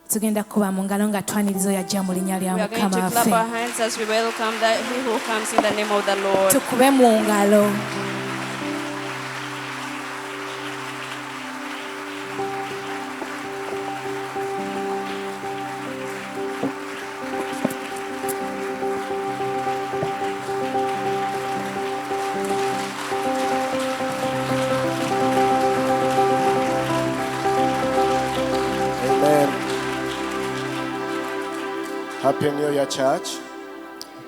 tugenda kuba mu ngalo nga twanirizo yajja mu linnya lya We are going Mukama to clap waffe. our hands as we welcome that he who comes in the name of the Lord. Tukube mu ngalo. Happy New Year, church.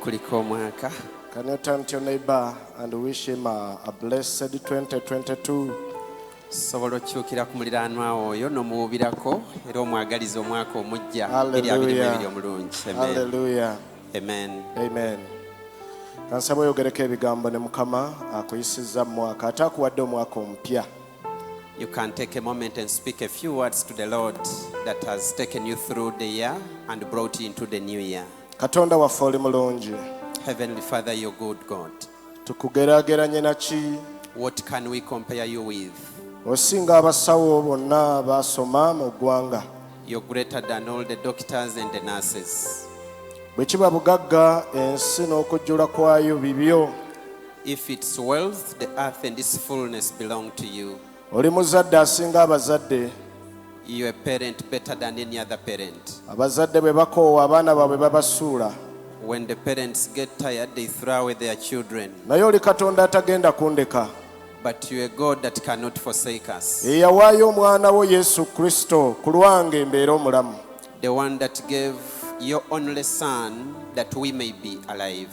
Kuliko mwaka. Can you turn to your neighbor and wish him a blessed 2022? Sobola okyukira ku muliraanwa oyo n'omuwubirako era omwagaliza omwaka omujja Hallelujah. omulungi. Hallelujah. Amen. Amen. Kansaba oyogereko ebigambo ne Mukama akuyisizza mu mwaka ate akuwadde omwaka omupya. You can take a moment and speak a few words to the Lord that has taken you through the year and brought you into the new year. Katonda waffe oli mulungi. Heavenly Father, you're good God. Tukugeraageranye na ki? What can we compare you with? Osinga abasawo bonna baasoma mu ggwanga. You're greater than all the doctors and the nurses. Bwe kiba bugagga ensi n'okujjula kwayo bibyo. If it's wealth, the earth and its fullness belong to you. Oli muzadde asinga abazadde. You're a parent better than any other parent. Abazadde bwe bakoowa abaana baabwe babasuula. When the parents get tired, they throw away their children. Naye oli Katonda atagenda kundeka. But you're a God that cannot forsake us. Eyawaayo omwana wo Yesu Kristo ku lwange mbeere omulamu. The one that gave your only son that we may be alive.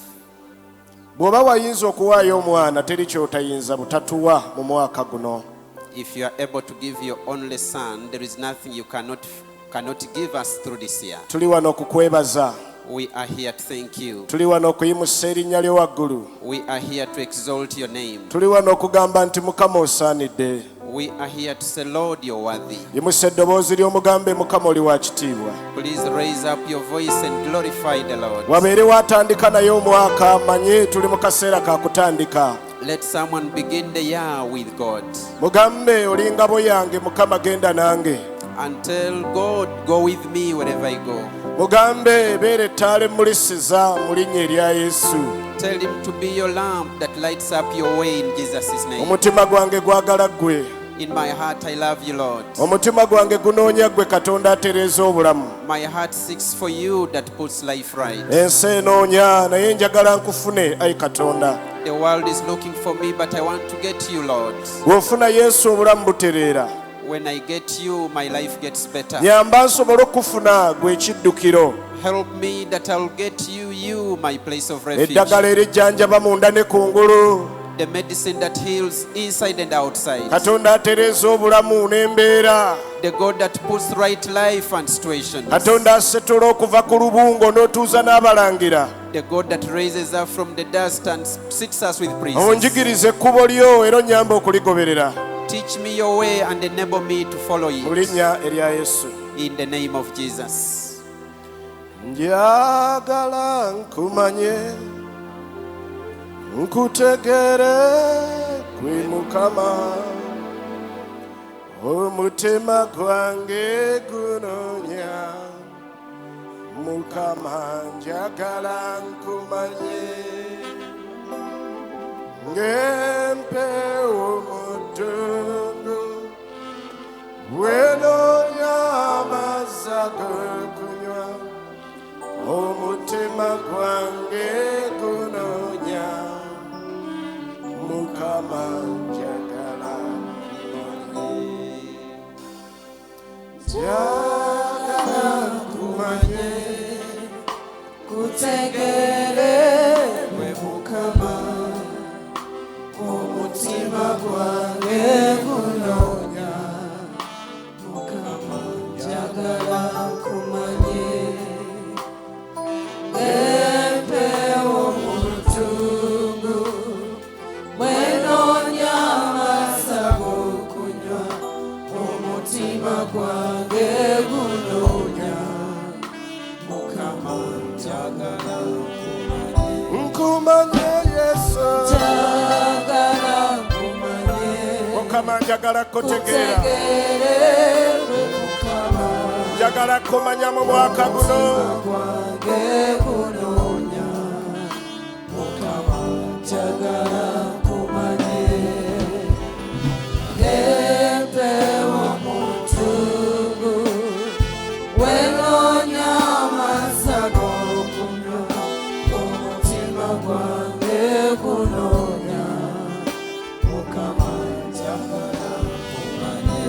Bw'oba wayinza okuwaayo omwana teri ky'otayinza butatuwa mu mwaka guno. If you are able to give your only son, there is nothing you cannot give us through this year. Tuli wano okukwebaza. We are here to thank you. Tuli wano okuyimusa erinnya lyo waggulu. We are here to exalt your name. Tuli wano okugamba nti Mukama osaanidde. We are here to say, Lord, you're worthy. Yimusa eddoboozi ly'omugambe Mukama oli wa kitiibwa. Please raise up your voice and glorify the Lord. Wabeere watandika naye omwaka manye tuli mu kaseera ka kutandika. Let someone begin the year with God. Mugambe oli ngabo yange Mukama genda nange. And tell God, go with me wherever I go. Mugambe beere ettaala emmulisiza mu linnya erya Yesu. Tell him to be your lamp that lights up your way in Jesus' name. Omutima gwange gwagala ggwe. In my heart I love you, Lord. Omutima gwange gunoonya ggwe Katonda atereeza obulamu. My heart seeks for you that puts life right. Ensi enoonya naye njagala nkufune ayi Katonda. The world is looking for me, but I want to get you, Lord. Bw'ofuna Yesu obulamu butereera. When I get you, my life gets better. Nyamba nsobole okufuna gwe ekiddukiro. Help me that I'll get you, my place of refuge. Eddagala erijjanjaba munda ne kungulu. The medicine that heals inside and outside. Katonda atereeza obulamu n'embeera. The God that puts right life and situations. Katonda asetula okuva ku lubungo n'otuuza n'abalangira. The God that raises up from the dust and sits us with priests. Onjigirize ekkubo lyo era onnyambe okuligoberera. Teach me your way and enable me to follow Mu it. linnya erya Yesu. In the name of Jesus. Njagala nkumanye nkutegere gwe Mukama omutima gwange gunoonya Mukama njagala nkumanye ng'empewo mu ddungu bwenoonya amazzi ag'okunywa omutima gwange gunoonya Mukama njagala nkumanye njagala nkumanye kutegere gwe Mukama omutima gwange gunoonya Mukama njagala nkumanye empewo mu ttungu bwenoonya amazzi ag'okunywa omutima gwange gunoonya Mukama njagala nkumanye Yesu njagala nkumanye Mukama njagala kutegeera kutegere gwe Mukama njagala kumanya mu mwaka guno kwange kunoonya Mukama njagala kumanye empewo mutugu wenoonya amazzi ag'okunywa omutima gwange kunoonya Mukama njagala kumanye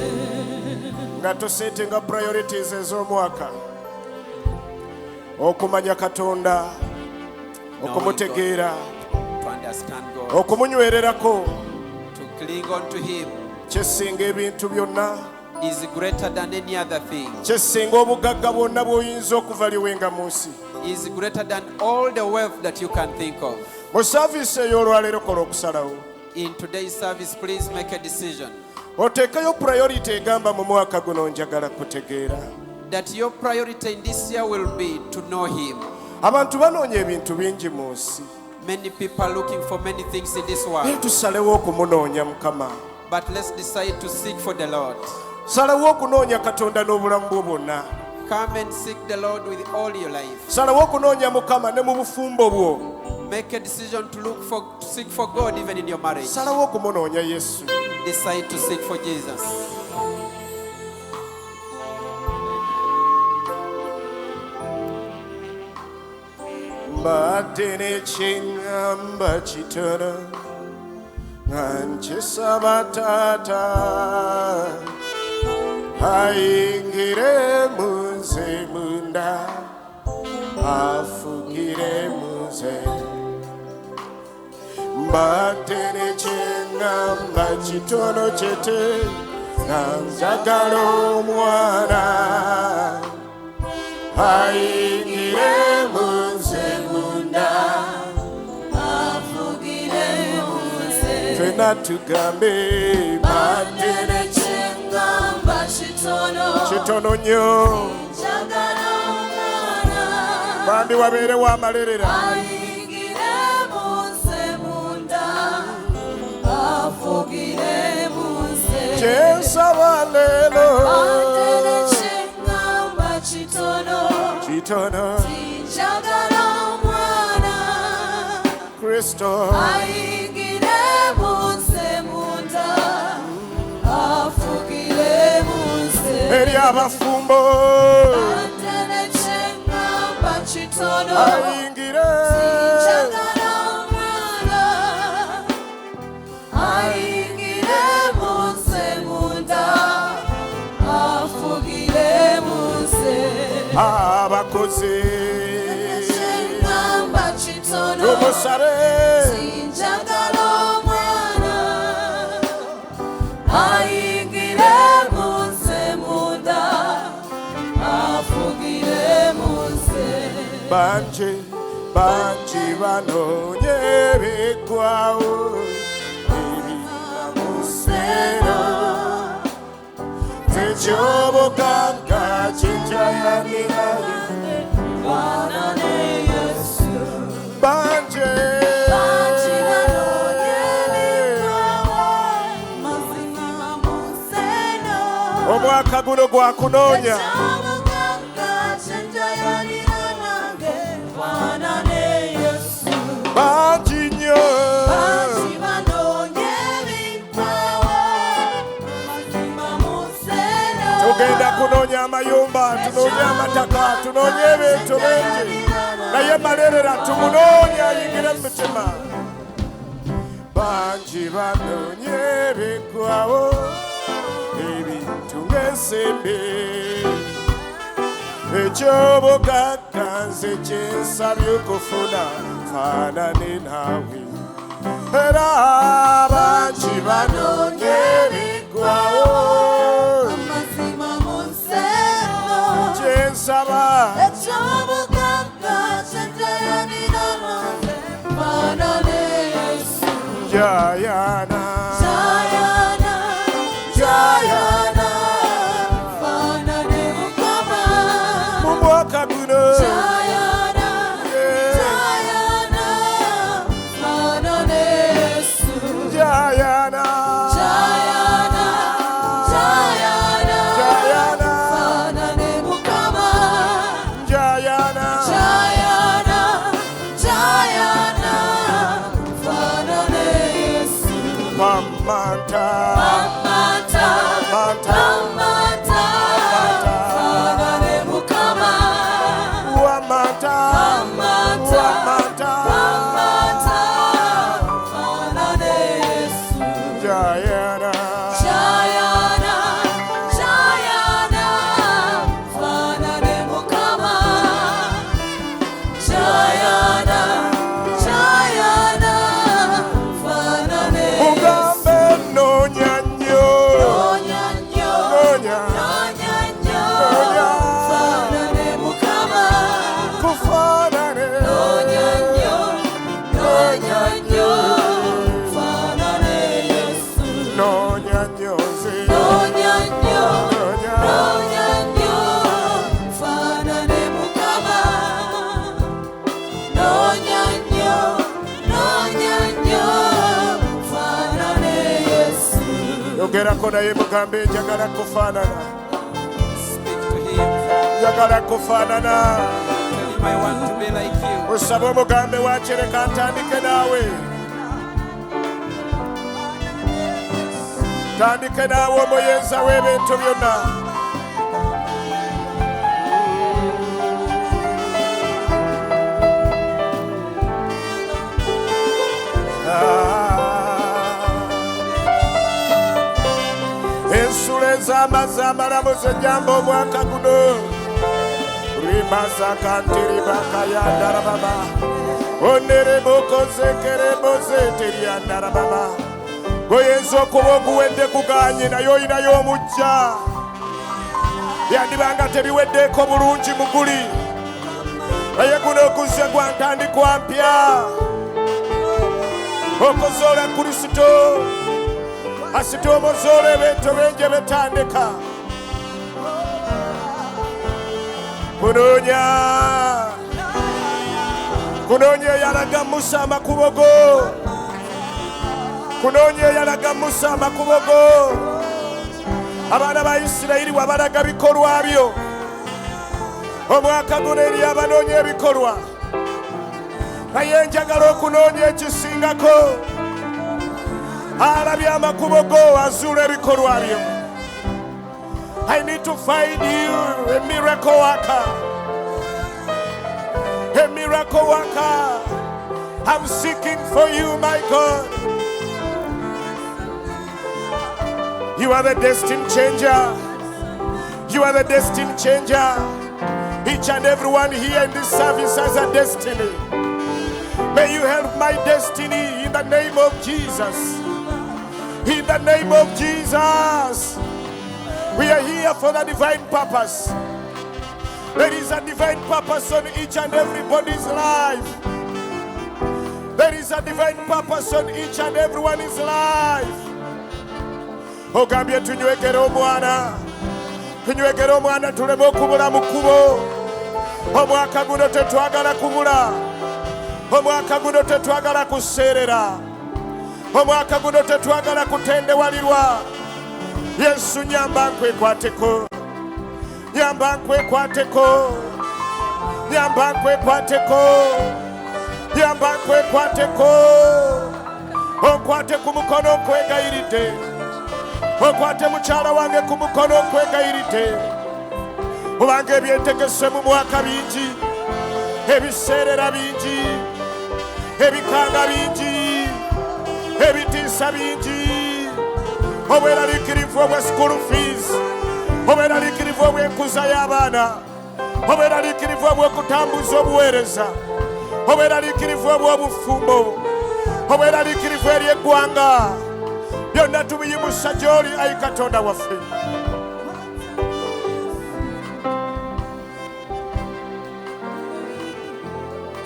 nga tusetinga priorities ez'omwaka okumanya Katonda okumutegeera To understand God, okumunywererako to cling on to Him kyesinga ebintu byonna is greater than any other thing. kyesinga obugagga bwonna bw'oyinza okuvaaliwenga mu nsi. Is greater than all the wealth that you can think of. Mu saaviisi ey'olwaleero kola okusalawo In today's service, please make a decision oteekayo priority egamba mu mwaka guno njagala kutegeera. that your priority in this year will be to know Him. Abantu banoonya ebintu bingi mu nsi Many people are looking for many things in this naye world, tusalewo okumunoonya Mukama. but let's decide to seek for the Lord. Salawo okunoonya Katonda n'obulamu bwo bwonna. Come and seek the Lord with all your life. Salawo okunoonya Mukama ne mu bufumbo bwo. Make a decision to seek for God even in your marriage. Salawo okumunoonya Yesu. Decide to seek for Jesus. Mbadde n'ekyengamba kitono nga nkisaba Taata ayingire mu nze munda afugire mu nze. Mbadde n'ekyengamba kitono kyete nga njagala omwana ayingire mu nze munda afugire mu nze ffenna tugambe mbadde n'ekyengamba kitono nnyo njagala omwana bambi wabeerewo amalerera ayingire mu nze munda afugire mu nze kyensaba leero mbadde n'ekyengamba kitono njagala omwana Kristo ayingire mu nze munda afugire mu nze eri abafumbo mbadde n'ekyengamba kitono ayingire njagala omwana ayingire mu nze munda afugire mu nze abakozi ekyengamba kitono tumusabe njagala omwana ayingire mu nze munda afugire mu nze bangi banoonye ebiggwawo ebiramusero ekyobugagga kyenjayanirayo mwana ne Yesu bangi mazima mu nseno omwaka guno gwakunoonya bangi nnyo tugenda kunoonya amayumba tunoonye amataka tunoonye ebintu bingi naye malerera tumunoonya ayingire mu mutima bangi banoonye ebiggwawo ebintu ng'ensimbi ekyobugagga nze kyensabye okufuna faanane naawe era bangi banoonye ebiggwawo kyensaba njayana mu mwaka guno njayana yogerako naye mugambe njagala kufaanana, Speak to him. njagala kufaanana. Tell him I want to be like you. Osabe omugambe wakireka ntandike naawe, tandike naawe omuyenza w'ebintu byonna. Ensula ez'amazzi amalamuzi ennyamba omwaka guno, rimasakantiribaakayandarababa onerebokozekereboze teryandarababa. Goyinza okuba oguwedde kuganye naye olinayo omujja, byandibanga tebiweddeko bulungi muguli, naye guno oguzze gwa ntandikwa mpya. Okuzoola Kristo asita omuzoola ebintu bingi bitandika. Kunoonya eyalaga Musa amakubo go, kunoonya eyalaga Musa amakubo go. Abaana ba Isirayiri wabalaga bikolwa byo, omwaka guno eri abanoonya ebikolwa, naye njagala okunoonya ekisingako. Alabye amakubo go, azuula ebikolwa byo. I need to find you, a miracle worker. A miracle worker. I'm seeking for you, my God. You are the destined changer. You are the destined changer. Each and everyone here in this service has a destiny. May you help my destiny in the name of Jesus. In the name of Jesus. We are here for the divine purpose. There is a divine purpose on each and everybody's life. There is a divine purpose on each and everyone's life. Ogambye tunywegere omwana. Tunywegere omwana tuleme okubula mu kkubo. Omwaka guno tetwagala kubula. Omwaka guno tetwagala kuseerera. Omwaka guno tetwagala kutendewalirwa. Yesu nyamba nkwekwateko, nyamba nkwekwateko, nyamba nkwekwateko, nyamba nkwekwateko. Onkwate ku mukono nkwegayiridde, onkwate mukyala wange ku mukono nkwegayiridde. Kubanga ebyentegese mu mwaka bingi, ebiseerera bingi, ebikanga bingi, ebitiisa bingi. Obweraliikirivu obwa school fees, obweraliikirivu obw'enkuza y'abaana, obweraliikirivu obw'okutambuza obuweereza, obweraliikirivu obw'obufumbo, obweraliikirivu eri eggwanga, byonna tubiyimusa gy'oli, ayi Katonda waffe.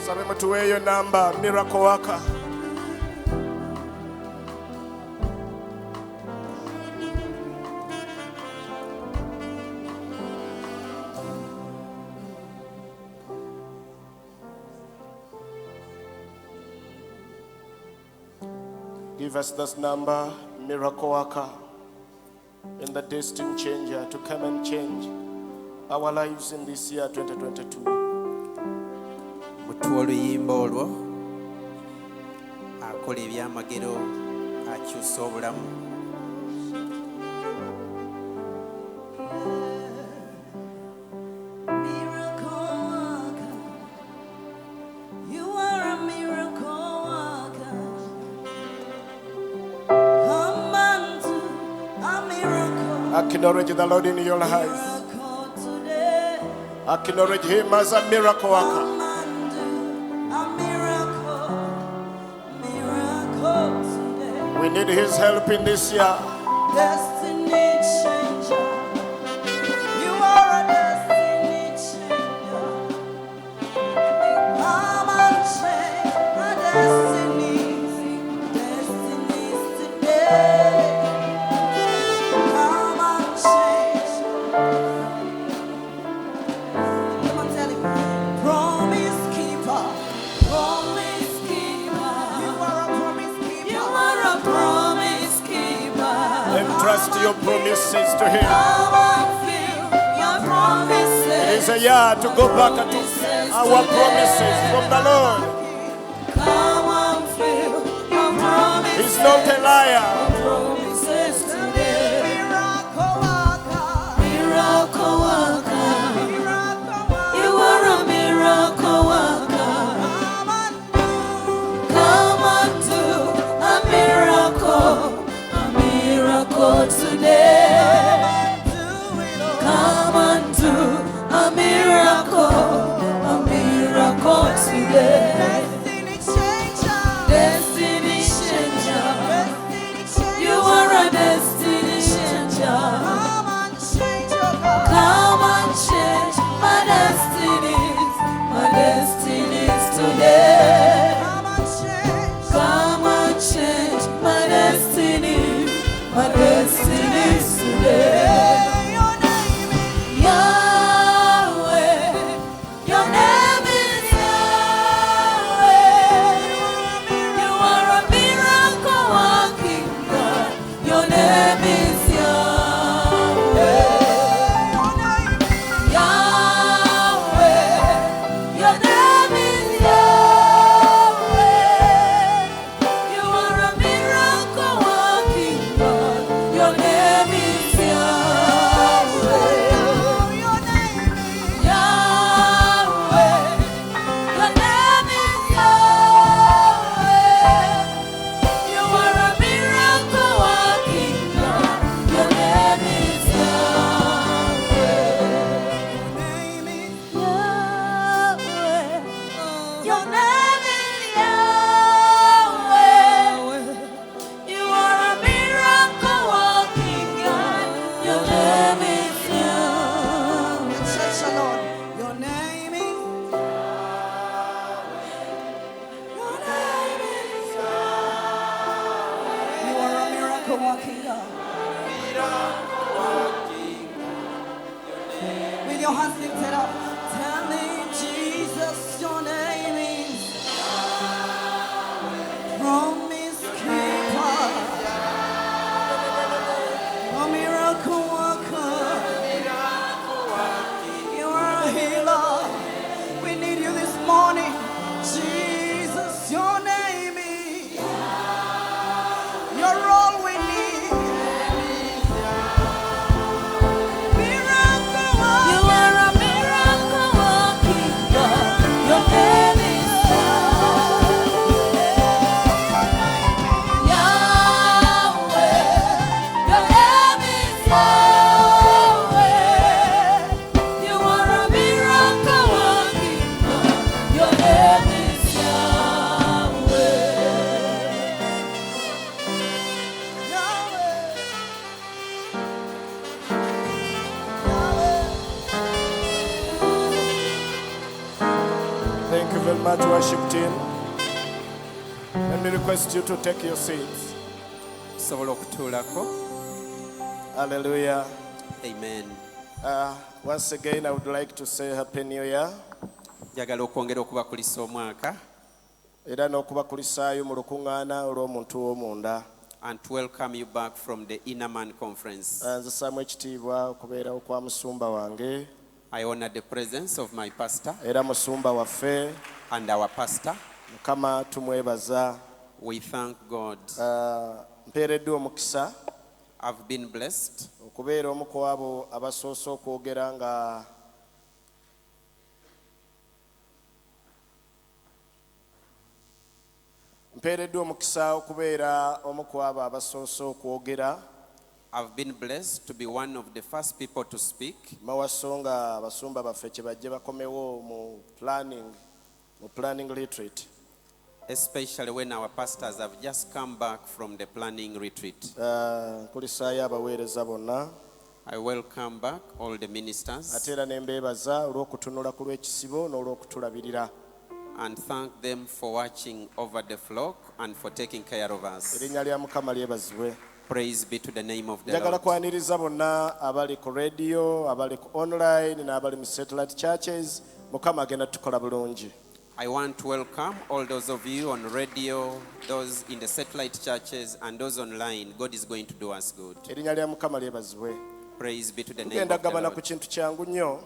Sabe mutuweeyo namba miracle worker. Give us this number, miracle worker, and the destined changer to come and change our lives in this year 2022. Mutuwa oluyimba olwo akola ebyamagero, akyusa obulamu. Acknowledge the Lord in your life. Acknowledge Him as a miracle worker. We need His help in this year. Destiny changer. You are a destiny changer. Come and change my destinies today. Come and change. Come on, tell him. Promise keeper. Promise keeper. You are a promise keeper. You are a promise keeper. trust your promises to Him. Come and feel your promises. It is a year to go back to our promises from the Lord. Come and feel your promises. He's not a liar. Promises today. Miracle worker. Miracle worker. You are a miracle worker. Come and do a miracle today. Come and do a miracle today. Destiny changer. You are a destiny changer. Come and change my destinies today. Come and change my destinies today. Yahweh, your name is Yahweh. You are a miracle working God. Your name is Yahweh. Yahweh, your name is Yahweh. You are a miracle working God. Your name is Yahweh. Yahweh, your name is Yahweh. You are a miracle working God. Your name is Yahweh. Your name is Yahweh. You are a miracle working God. Your name is Yahweh. Your name is Your name is Yahweh. You are a miracle working God. With your hands lifted up, telling Jesus your name is promise keeper, a miracle worker. You are a healer. We need you this morning. Jesus, your name is. You're all we need. Miracle worker. You are a miracle working God. Your name is Yahweh. Your name is Yahweh. You are a miracle working God. Your name is Yahweh. Thank you very much, worship team. Let me request you to take your seats. Sobola okutuulako. Hallelujah. Amen. Once again, I would like to say Happy New Year. Njagala okwongera okubakulisa omwaka Era n'okubakulisaayo mu lukuŋŋaana olw'omuntu w'omunda. and to welcome you back from the Inner Man Conference. Nzisaamu ekitiibwa okubeerawo kwa musumba wange I honor the presence of my pastor era musumba waffe. and our pastor. Mukama tumwebaza. We thank God. Mpeereddwa omukisa I've been blessed okubeera omu ku abo abasoose okwogera nga mpeereddwa omukisa okubeera omu ku abo abasoose okwogera. I've been blessed to be one of the first people to speak. Mawaso nga abasumba baffe kye bajje bakomewo mu planning retreat. Especially when our pastors have just come back from the planning retreat. Nkulisaayo abaweereza bonna. I welcome back all the ministers Ate era ne mbeebaza olw'okutunula ku lw'ekisibo n'olw'okutulabirira. and thank them for watching over the flock and for taking care of us. Erinnya lya Mukama lyebazibwe. Praise be to the name of the Njagala Lord. kwaniriza bonna abali ku radio, abali ku online n'abali mu satellite churches. Mukama agenda tukola bulungi. I want to welcome all those of you on radio, those in the satellite churches, and those online. God is going to do us good. Erinnya lya Mukama lyebazibwe. Praise be to the name Tugenda of the gabana ku Lord. kintu kyangu nnyo.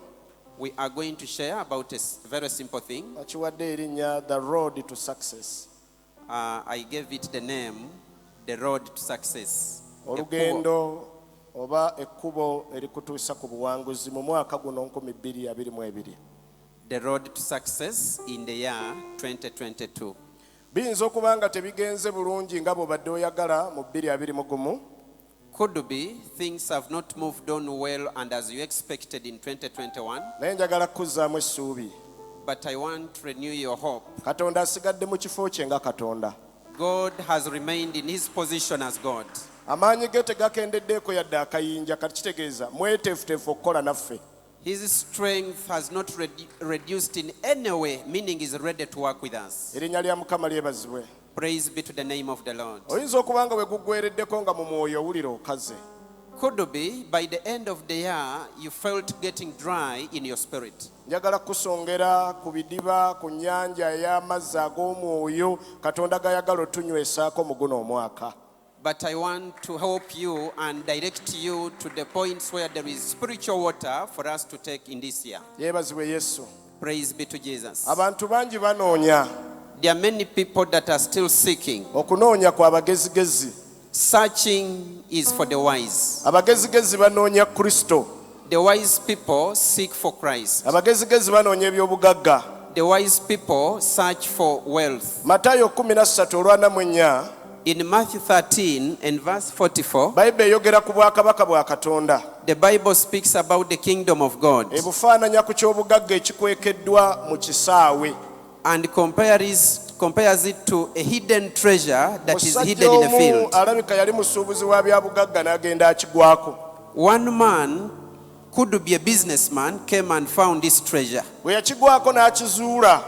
We are going to share about a very simple thing. Akiwadde erinnya the road to success. I gave it the name, the road to success. Olugendo oba ekkubo erikutuusa ku buwanguzi mu mwaka guno 2022. The road to success in the year 2022. Biyinza okuba nga tebigenze bulungi nga bw'obadde oyagala mu 2021. Could be things have not moved on well and as you expected in 2021. Naye njagala kuzzaamu essuubi. But I want to renew your hope. Katonda asigadde mu kifo kye nga Katonda. God has remained in his position as God. Amaanyi ge tegakendeddeeko yadde akayinja kati kitegeeza mweteefuteefu okukola naffe. His strength has not reduced in any way, meaning he's ready to work with us. Erinnya lya Mukama lyebazibwe. Praise be to the name of the Lord. Oyinza okuba nga bwe guggwereddeko nga mu mwoyo owulira okaze. Could be by the end of the year you felt getting dry in your spirit. Njagala kusongera ku bidiba ku nnyanja ey'amazzi ag'omwoyo Katonda gayagala otunywesaako mu guno omwaka. But I want to help you and direct you to the points where there is spiritual water for us to take in this year. Yeebazibwe Yesu. Praise be to Jesus. Abantu bangi banoonya. There are many people that are still seeking. Okunoonya kwa bagezigezi. Searching is for the wise. Abagezigezi banoonya Kristo. The wise people seek for Christ. Abagezigezi banoonya ebyobugagga. The wise people search for wealth. Matayo 13:44. In Matthew 13 and verse 44, Bayibuli eyogera ku bwakabaka bwa Katonda. the Bible speaks about the kingdom of God Ebufaananya ku ky'obugagga ekikwekeddwa mu kisaawe. and compares it to a hidden treasure that is Musajja hidden in a omu field. alabika yali musuubuzi wa byabugagga n'agenda akigwako. One man, could be a businessman, came and found this treasure. Bwe yakigwako n'akizuula,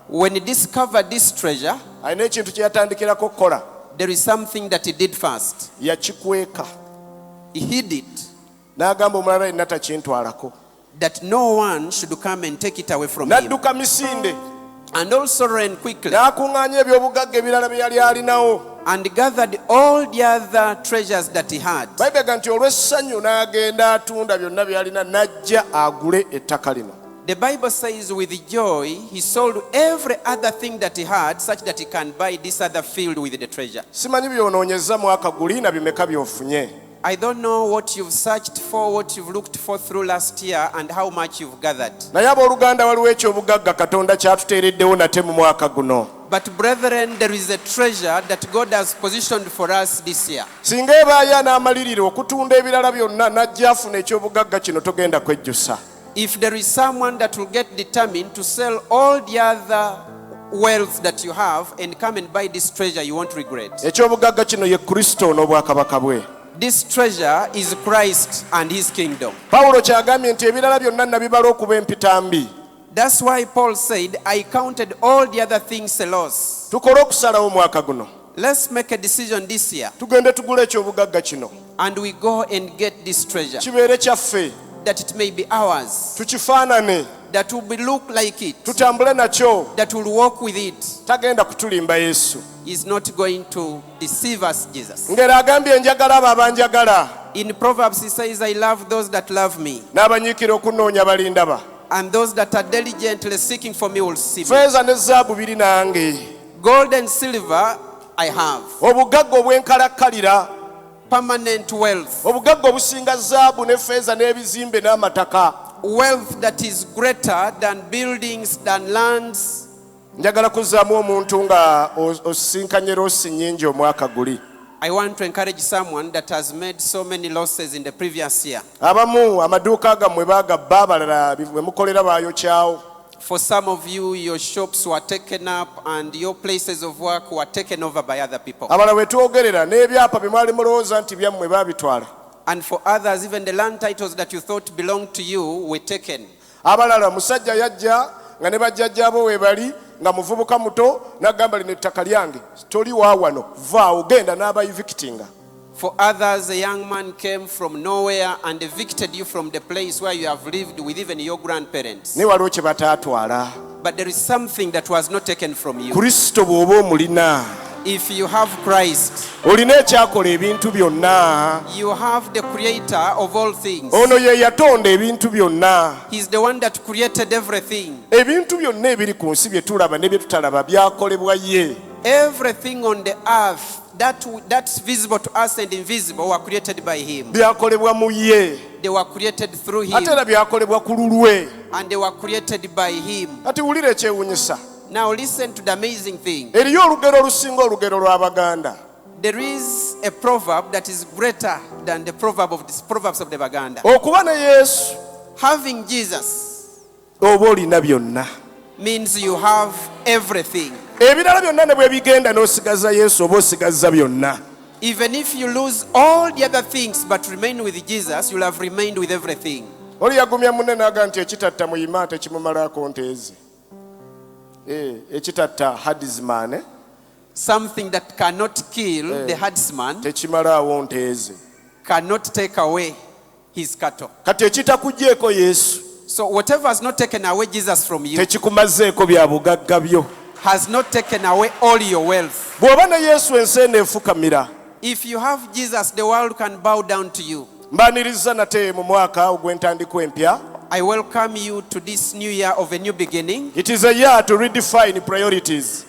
When he discovered this treasure, alina ekintu kye yatandikirako okukola. there is something that he did first. Yakikweka He hid it, n'agamba omulala yenna takintwalako. that no one should come and take it away from him. N'adduka misinde And also ran quickly n'akuŋŋaanya ebyobugagga ebirala bye yali alinawo. and gathered all the other treasures that he had. Bayibuli nti olw'essanyu n'agenda atunda byonna bye yalina n'ajja agule ettaka lino. The Bible says with joy he sold every other thing that he had such that he can buy this other field with the treasure. Simanyi byonoonyeza mwaka guli na bimeka by'ofunye. I don't know what you've searched for, what you've looked for through last year and how much you've gathered. Naye abooluganda waliwo ekyobugagga Katonda kyatuteereddewo nate mu mwaka guno. But brethren, there is a treasure that God has positioned for us this year. Singa ebaayo anaamalirira okutunda ebirala byonna n'ajja afuna ekyobugagga kino togenda kwejjusa. If there is someone that will get determined to sell all the other wealth that you have and come and buy this treasure, you won't regret. Ekyobugagga kino ye Kristo n'obwakabaka bwe. This treasure is Christ and his kingdom. Pawulo kyagambye nti ebirala byonna nabibala okuba empitambi. That's why Paul said, I counted all the other things a loss. Tukole okusalawo omwaka guno. Let's make a decision this year Tugende tugule ekyobugagga kino. and we go and get this treasure, Kibeere kyaffe. that it may be ours, Tukifaanane. that will be look like it, Tutambule nakyo. that will walk with it. Tagenda kutulimba Yesu. He's not going to deceive us, Jesus. Ngera agambye njagala abo abanjagala. In Proverbs he says, I love those that love me, N'abanyiikira okunoonya balindaba. and those that are diligently seeking for me will see me. Feeza ne zaabu biri nange. Gold and silver I have, Obugagga obwenkalakkalira. permanent wealth, Obugagga obusinga zaabu ne feeza n'ebizimbe n'amataka. wealth that is greater than buildings, than lands. Njagala kuzzaamu omuntu nga osisinkanye loosi nnyingi omwaka guli. I want to encourage someone that has made so many losses in the previous year. Abamu amaduuka gammwe baagabba, abalala bwe mukolera baayokyawo. For some of you, your shops were taken up and your places of work were taken over by other people. Abalala bwe twogerera n'ebyapa bye mwali mulowooza nti byammwe baabitwala. And for others, even the land titles that you thought belonged to you were taken. Abalala musajja yajja nga ne bajjajjaabo we bali nga muvubuka muto n'agamba lino ettaka lyange toli wa wano vaawo genda n'abayivikitinga. For others, a young man came from nowhere and evicted you from the place where you have lived with even your grandparents. Ne waliwo kye bataatwala. But there is something that was not taken from you. Kristo bw'oba omulina, If you have Christ, olina ekyakola ebintu byonna. you have the creator of all things. Ono ye yatonda ebintu byonna. He's the one that created everything. Ebintu byonna ebiri ku nsi bye tulaba ne bye tutalaba byakolebwa ye. Everything on the earth that's visible to us and invisible were created by him. Byakolebwa mu ye. They were created through him. Ate era byakolebwa ku lulwe. And they were created by him. Kati wulira ekyewuunyisa. Now listen to the amazing thing. Eriyo olugero olusinga olugero lw'Abaganda. There is a proverb that is greater than the proverbs of the Baganda. Okuba ne Yesu Having Jesus oba olina byonna. means you have everything. Ebirala byonna ne bwe bigenda n'osigaza Yesu oba osigaza byonna. Even if you lose all the other things but remain with Jesus, you'll have remained with everything. Oli yagumya munne n'aga nti ekitatta muyima tekimumalaako nteezi. Ekitatta hadisman, Something that cannot kill the herdsman tekimalaawo nteezi. cannot take away his cattle. Kati ekitakuggyeeko Yesu So whatever has not taken away Jesus from you tekikumazeeko bya bugagga byo. has not taken away all your wealth. Bw'oba ne Yesu ensi eneefukamira. If you have Jesus, the world can bow down to you. Mbaaniriza nate mu mwaka ogw'entandikwa empya. I welcome you to this new year of a new beginning. It is a year to redefine priorities.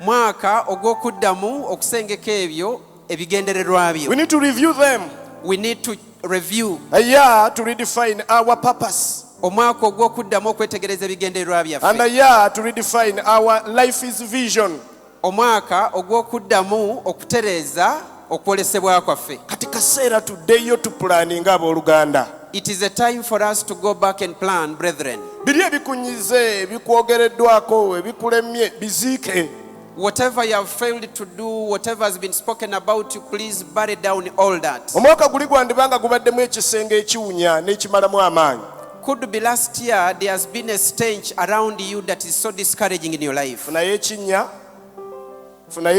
Mwaka ogw'okuddamu okusengeka ebyo ebigendererwa byo. We need to review them. We need to review. A year to redefine our purpose. Omwaka ogw'okuddamu okwetegereza ebigendererwa And a byaffe. year to redefine our life's vision. Omwaka ogw'okuddamu okutereeza okwolesebwa kwaffe. Kati kaseera tuddeyo tupulaninga abooluganda. It is a time for us to go back and plan, brethren. Biri ebikunyize, ebikwogereddwako, ebikulemye, biziike. Whatever you have failed to do, whatever has been spoken about you, please bury down all that. Omwaka guli gwandibanga gubaddemu ekisenge ekiwunya n'ekimalamu amaanyi. Could be last year there has been a stench around you that is so discouraging in your life. Funayo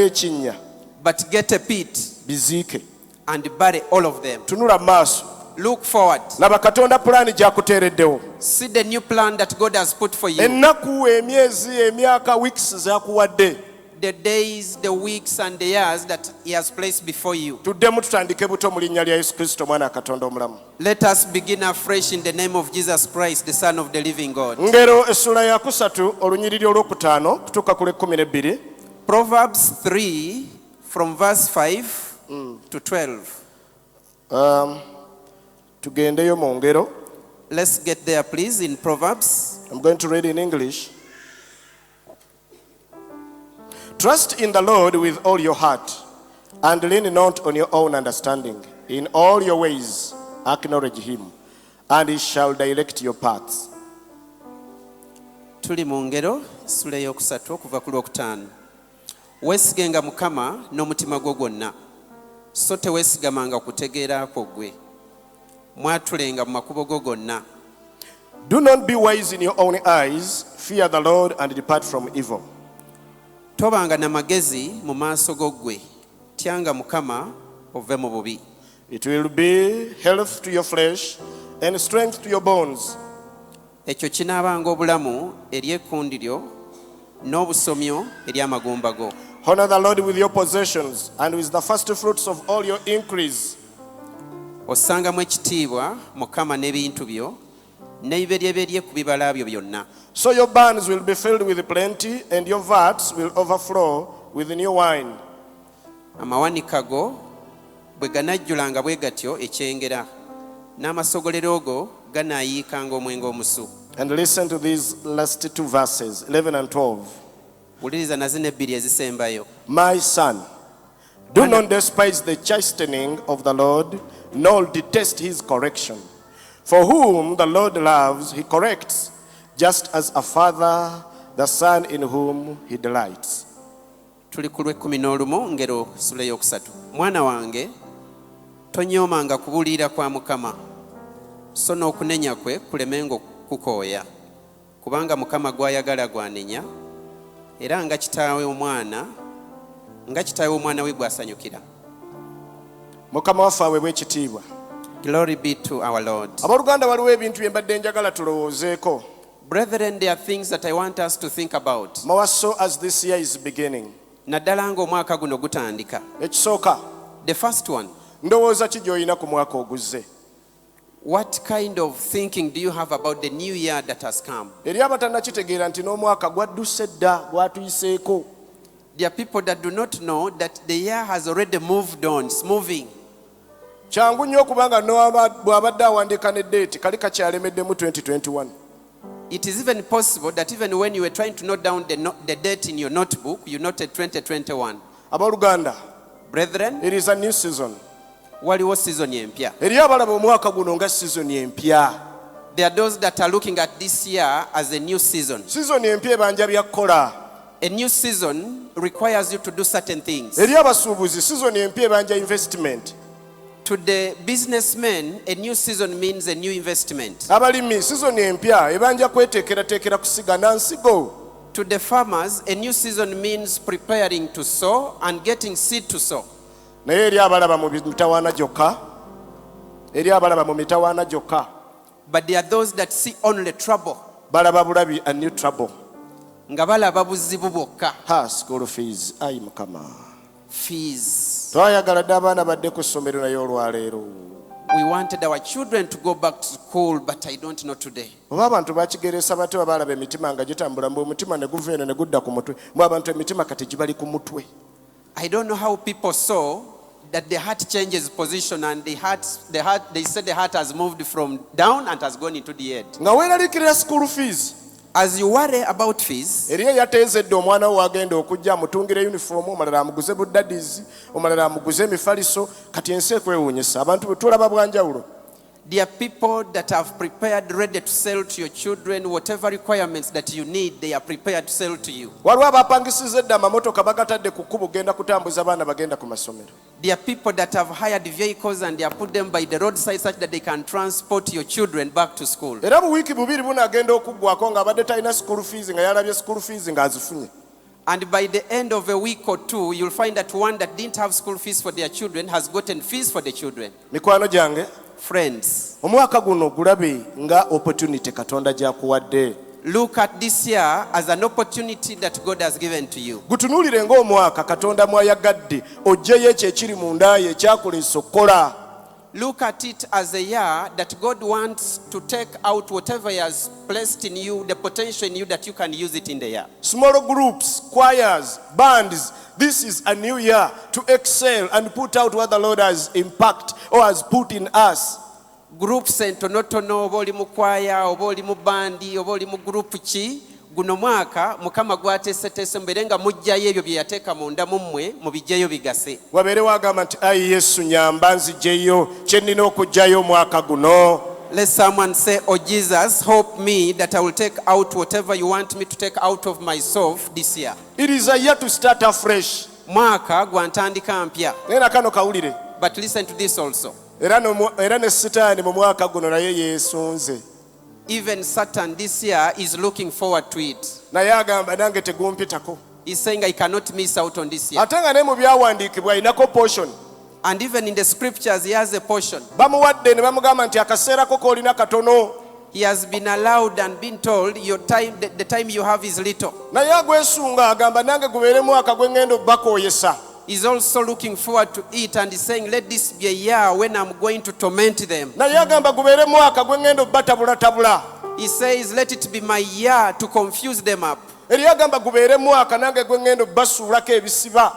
ekinnya, But get a pit biziike. and bury all of them. Tunula mu maaso. Look forward. Laba Katonda pulaani gy'akuteereddewo. See the new plan that God has put for you. Ennaku, emyezi, emyaka, weeks z'akuwadde. The days, the weeks and the years that He has placed before you. Tuddemu tutandike buto mu linnya lya Yesu Kristo mwana wa Katonda omulamu. Let us begin afresh in the name of Jesus Christ, the Son of the living God. Ngero essula ya 3 olunyiriri olwokutaano kutuuka ku 12. Proverbs 3 from verse 5 to 12. Tugendeyo mu ngero. Let's get there, please, in Proverbs. I'm going to read in English. Trust in the Lord with all your heart, and lean not on your own understanding. In all your ways acknowledge him, and he shall direct your paths. Tuli mu ngero essula eyokusatu okuva ku lwokutaano. Weesigenga Mukama n'omutima gwo gwonna, so teweesigamanga kutegeera kwo ggwe. Mwatulenga mu makubo go gonna. Do not be wise in your own eyes. Fear the Lord and depart from evil. Tobanga na magezi mu maaso go ggwe. Tyanga Mukama ove mu bubi. It will be health to your flesh and strength to your bones. Ekyo kinaabanga obulamu eri ekkundi lyo n'obusomyo eri amagumba go. Honor the Lord with your possessions and with the first fruits of all your increase. Osangamu ekitiibwa Mukama n'ebintu byo n'ebiberyeberye ku bibala byo byonna. So your barns will be filled with plenty, and your vats will overflow with new wine. Amawanika go bwe ganajjulanga bwe gatyo ekyengera, n'amasogolero go ganaayiikanga omwenge omusu. And listen to these last 2 verses, 11 and 12. Wuliriza na zino ebbiri ezisembayo. My son, do not despise the chastening of the Lord, nor detest his correction. For whom the Lord loves, he corrects, just as a father the son in whom he delights. Tuli ku lw'11 ngero ssula eyokusatu. Mwana wange, tonyoomanga kubuulira kwa Mukama, so n'okunenya kwe kulemenga okukukooya. Kubanga Mukama gw'ayagala gwanenya, era nga kitaawe omwana we gw'asanyukira. Mukama waffe aweebwe ekitiibwa. Glory be to our Lord. Abooluganda waliwo ebintu bye mbadde njagala tulowoozeeko. Brethren, there are things that I want us to think about. Mawaso, as this year is beginning. Naddala ng'omwaka guno gutandika. Ekisooka. The first one. Ndowooza ki gy'olina ku mwaka oguzze? What kind of thinking do you have about the new year that has come? Eri abatannakitegeera nti n'omwaka gwadduse dda gwatuyiseeko. There are people that do not know that the year has already moved on. It's moving. Kyangu nnyo okubanga bw'abadde awandiika ne date kali kakyalemeddemu 2021. It is even possible that even when you were trying to note down the date in your notebook, you noted 2021. Abooluganda, Brethren, it is a new season. waliwo season empya. Eri abalaba omwaka guno nga season empya. There are those that are looking at this year as a new season. Season empya ebanja byakukola. A new season requires you to do certain things. Eri abasuubuzi season empya ebanja investment. To the businessmen, a new season means a new investment. Abalimi season empya ebanja kweteekerateekera kusiga nansigo. To the farmers, a new season means preparing to sow and getting seed to sow. Naye eri abalaba mu mitawaana gyokka. Eri abalaba mu mitawaana gyokka. But there are those that see only trouble. Balaba bulabi a new trouble. Nga balaba buzibu bwokka. School fees. Ayi Mukama. Fees. Twayagala dde abaana badde ku ssomero naye olwaleero. We wanted our children to go back to school, but I don't know today. Oba abantu bakigeresa bate baba balaba emitima nga gitambula mbu omutima ne guva eno ne gudda ku mutwe. Mu abantu emitima kati gibali ku mutwe. I don't know how people saw that the heart changes position and they said the heart has moved from down and has gone into the head. Nga weeraliikirira school fees. As you worry about fees, Eri eyateezedde omwana we wagenda okujja amutungire uniform, omulala amuguze buddadizi, omulala amuguze emifaliso, kati ensi ekwewuunyisa. Abantu bwe tulaba bwanjawulo. there are people that have prepared, ready to sell to your children whatever requirements that you need. They are prepared to sell to you. Waliwo abapangisizza edda amamotoka bagatadde ku kkubo genda kutambuza abaana bagenda ku masomero. There are people that have hired vehicles and they have put them by the roadside such that they can transport your children back to school. Era buwiiki bubiri bunaagenda okuggwako ng'abadde talina school fees nga yalabye school fees ng'azifunye. And by the end of a week or two, you'll find that one that didn't have school fees for their children has gotten fees for the children. Mikwano gyange, Friends, omwaka guno gulabe nga opportunity Katonda gy'akuwadde. look at this year as an opportunity that God has given to you. Gutunuulire ng'omwaka Katonda mwayagadde oggyeyo ekyo ekiri munda ye ekyakuleesa okukola. Look at it as a year that God wants to take out whatever He has placed in you, the potential in you, that you can use it in the year. Small groups, choirs, bands. This is a new year to excel and put out what the Lord has impacted or has put in us. Groups entonotono, oba oli mu kwaya, oba oli mu bandi, oba oli mu group ki, guno mwaka Mukama gwateeseteese mbeere nga mujjayo ebyo bye yateeka munda mu mmwe mubijjeyo bigase. Wabeere wagamba nti ayi Yesu nyamba nzigyeyo kye nnina okuggyayo omwaka guno. Let someone say, oh Jesus, help me that I will take out whatever you want me to take out of myself this year. It is a year to start afresh. Mwaka gwa ntandika mpya. Naye na kano kawulire. But listen to this also. Era ne Sitaani mu mwaka guno naye yeesunze. Even Satan this year is looking forward to it. Naye agamba nange tegumpitako. He's saying I cannot miss out on this year. Ate nga ne mu byawandiikibwa inako portion. And even in the scriptures he has a portion. Bamuwadde ne bamugamba nti akaseerako k'olina katono. He has been allowed and been told your time, the time you have is little. Naye agwesunga agamba nange gubeere mwaka gwe ŋŋenda obbakooyesa. He's also looking forward to it and he's saying, let this be a year when I'm going to torment them. Naye agamba gubeere mwaka gwe ŋŋenda obbatabulatabula. He says, let it be my year to confuse them up. Eri agamba gubeere mwaka nange gwe ŋŋenda obbasuulako ebisiba.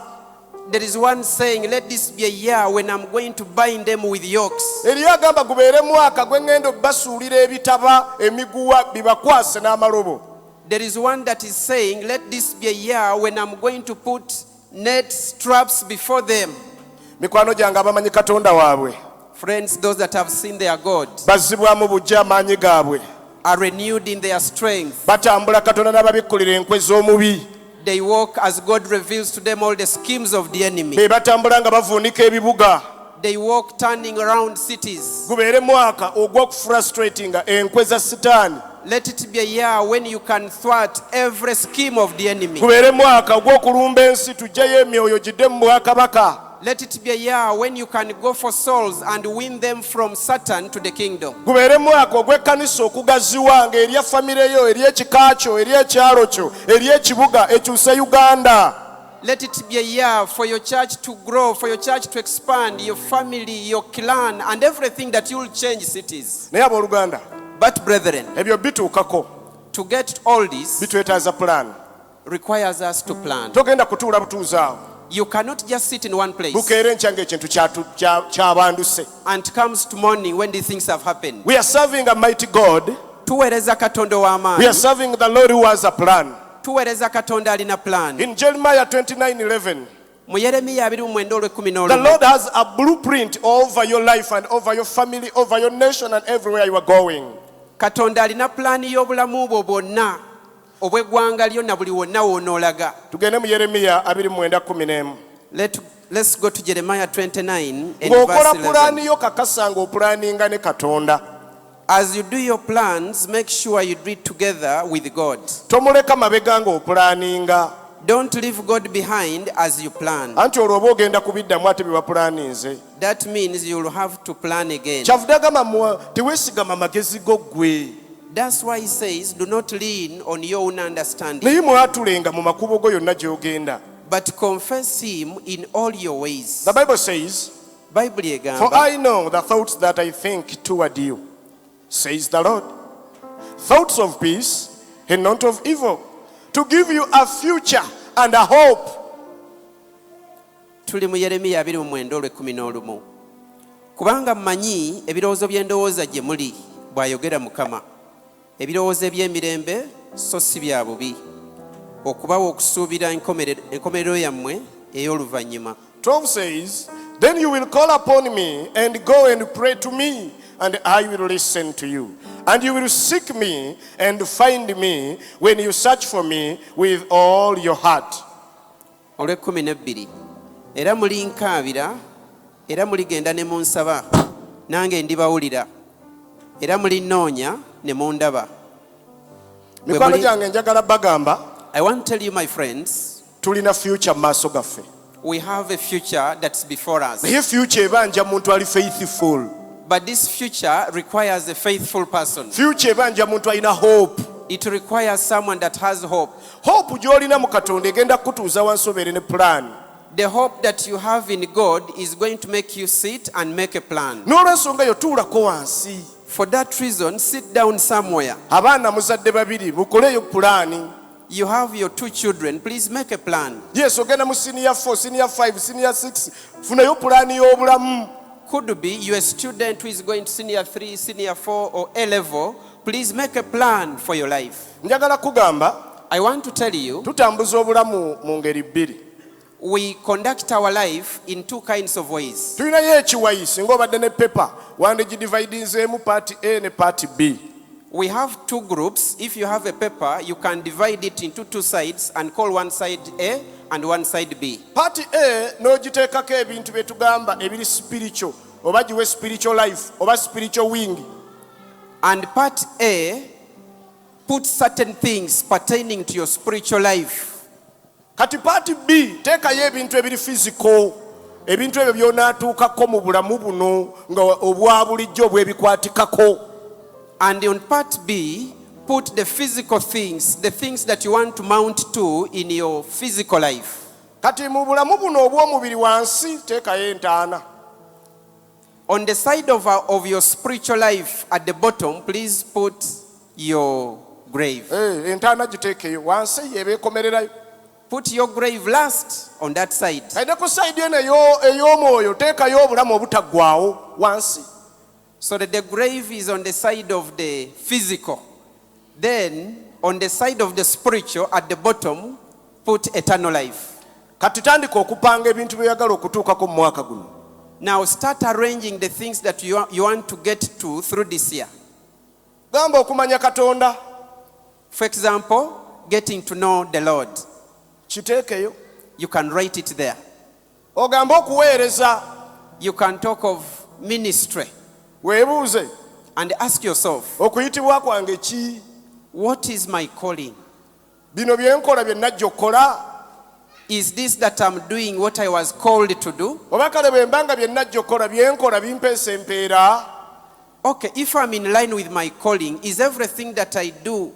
There is one saying, let this be a year when I'm going to bind them with yokes. Eri agamba gubeere mwaka gwe ŋŋenda obbasuulira ebitaba emiguwa bibakwase n'amalobo. There is one that is saying, let this be a year when I'm going to put net straps before them. Mikwano gyange abamanyi Katonda waabwe. Friends, those that have seen their God Bazzibwamu bujja amaanyi gaabwe. are renewed in their strength. Batambula Katonda n'ababikkulira enkwe z'omubi. They walk as God reveals to them all the schemes of the enemy. Be batambula nga bavuunika ebibuga. They walk turning around cities. Gubeere mwaka ogw'okufrustratinga enkwe za Sitaani. Let it be a year when you can thwart every scheme of the enemy. Gubeere mwaka ogw'okulumba ensi tuggyeyo emyoyo gidde mu bwakabaka. Let it be a year when you can go for souls and win them from Satan to the kingdom. gubeere mwaka ogw'ekkanisa okugaziwa ng'eri famire yo, eri ekika kyo, eri ekyalo kyo, eri ekibuga ekyuse Uganda. Let it be a year for your church to grow, for your church to expand, your family, your clan, and everything that you will change cities. Naye abooluganda, But brethren, ebyo bituukako, to get all this bitwetaaza plan. requires us to plan. Togenda kutuula butuuzi awo. You cannot just sit in one place Bukeere enkya ng'ekintu kyabanduse. and it comes to morning when these things have happened. We are serving a mighty God. Tuweereza Katonda We are w'amaanyi. serving the Lord who has a plan. Tuweereza Katonda alina plan. In Jeremiah 29:11, Mu Yeremiya 29:11, the Lord has a blueprint over your life and over your family, over your nation and everywhere you are going. Katonda alina pulaani y'obulamu bwo bwonna obw'eggwanga lyo na buli wonna w'onoolaga. Tugende mu Yeremiya 29:11. Let's go to Jeremiah 29 and Ng'okola verse pulaani 11. yo kakasa ng'opulaaninga ne Katonda. As you do your plans, make sure you do it together with God. Tomuleka mabega ng'opulaaninga. Don't leave God behind as you plan. Anti olwo oba ogenda kubiddamu ate bye bapulaaninze. That means you will have to plan again. Kyavude agamba teweesigama magezi go ggwe. That's why he says, do not lean on your own understanding, Naye mwatulenga mu makubo go yonna gy'ogenda. but confess him in all your ways. The Bible says, Bible for egamba, I know the thoughts that I think toward you, says the Lord. Thoughts of peace and not of evil, to give you a future and a hope. tuli mu Yeremiya 29:11. Kubanga mmanyi ebirowoozo by'endowooza gye muli, bw'ayogera Mukama. Ebirowoozo eby'emirembe so si bya bubi, okubawa okusuubira enkomerero yammwe ey'oluvannyuma. 12 says, then you will call upon me and go and pray to me, and I will listen to you. And you will seek me and find me when you search for me with all your heart. Olw'ekkumi era mulinkaabira era muligenda ne munsaba, nange ndibawulira, era mulinnoonya ne mundaba. Mikwano gyange njagala bagamba, I want to tell you, my friends, tulina future maaso gaffe. we have a future that's before us. Naye future ebanja muntu ali faithful. But this future requires a faithful person. Future ebanja muntu alina hope. It requires someone that has hope. Hope gy'olina mu Katonda egenda kutuuza wansi obeere ne plan. The hope that you have in God is going to make you sit and make a plan. N'olw'ensonga yo tuulako wansi. For that reason, sit down somewhere. Abaana muzadde babiri mukoleyo pulaani. You have your 2 children, please make a plan. Yes, ogenda mu senior 4, senior 5, senior 6. Funayo pulaani y'obulamu. Could be you're a student who is going to senior 3, senior 4 or A level. Please make a plan for your life. Njagala kugamba I want to tell you, tutambuza obulamu mu ngeri bbiri. we conduct our life in 2 kinds of ways. Tulinayo ekiwayi singa obadde ne pepa wandigidividinzeemu paati A ne paati B. We have 2 groups. If you have a paper, you can divide it into 2 sides and call one side A and one side B. Paati A n'ogiteekako ebintu bye tugamba ebiri spiritual, oba giwe spiritual life oba spiritual wing. And part A put certain things pertaining to your spiritual life. Kati paati B teekayo ebintu ebiri physical, ebintu ebyo by'onaatuukako mu bulamu buno nga obwa bulijjo obw'ebikwatikako. And on part B, put the physical things, the things that you want to mount to in your physical life. Kati mu bulamu buno obw'omubiri wansi teekayo entaana. On the side of your spiritual life at the bottom, please put your grave. Entaana giteekeyo wansi yebeekomererayo. Put your grave last on that side. Kayite ku sayidi eno ey'omwoyo teekayo obulamu obutaggwaawo wansi. So that the grave is on the side of the physical. Then, on the side of the spiritual, at the bottom, put eternal life. Kati tandika okupanga ebintu by'oyagala okutuukako mu mwaka guno. Now start arranging the things that you want to get to through this year. Gamba okumanya Katonda. For example, getting to know the Lord. Kiteekeyo. You can write it there. Ogamba okuweereza. You can talk of ministry. Weebuuze. And ask yourself, okuyitibwa kwange ki? what is my calling? Bino bye nkola bye najja okukola. Is this that I'm doing what I was called to do? oba kale bwe mbanga bye najja okukola byenkola bimpeesa empeera. Okay, if I'm in line with my calling, is everything that I do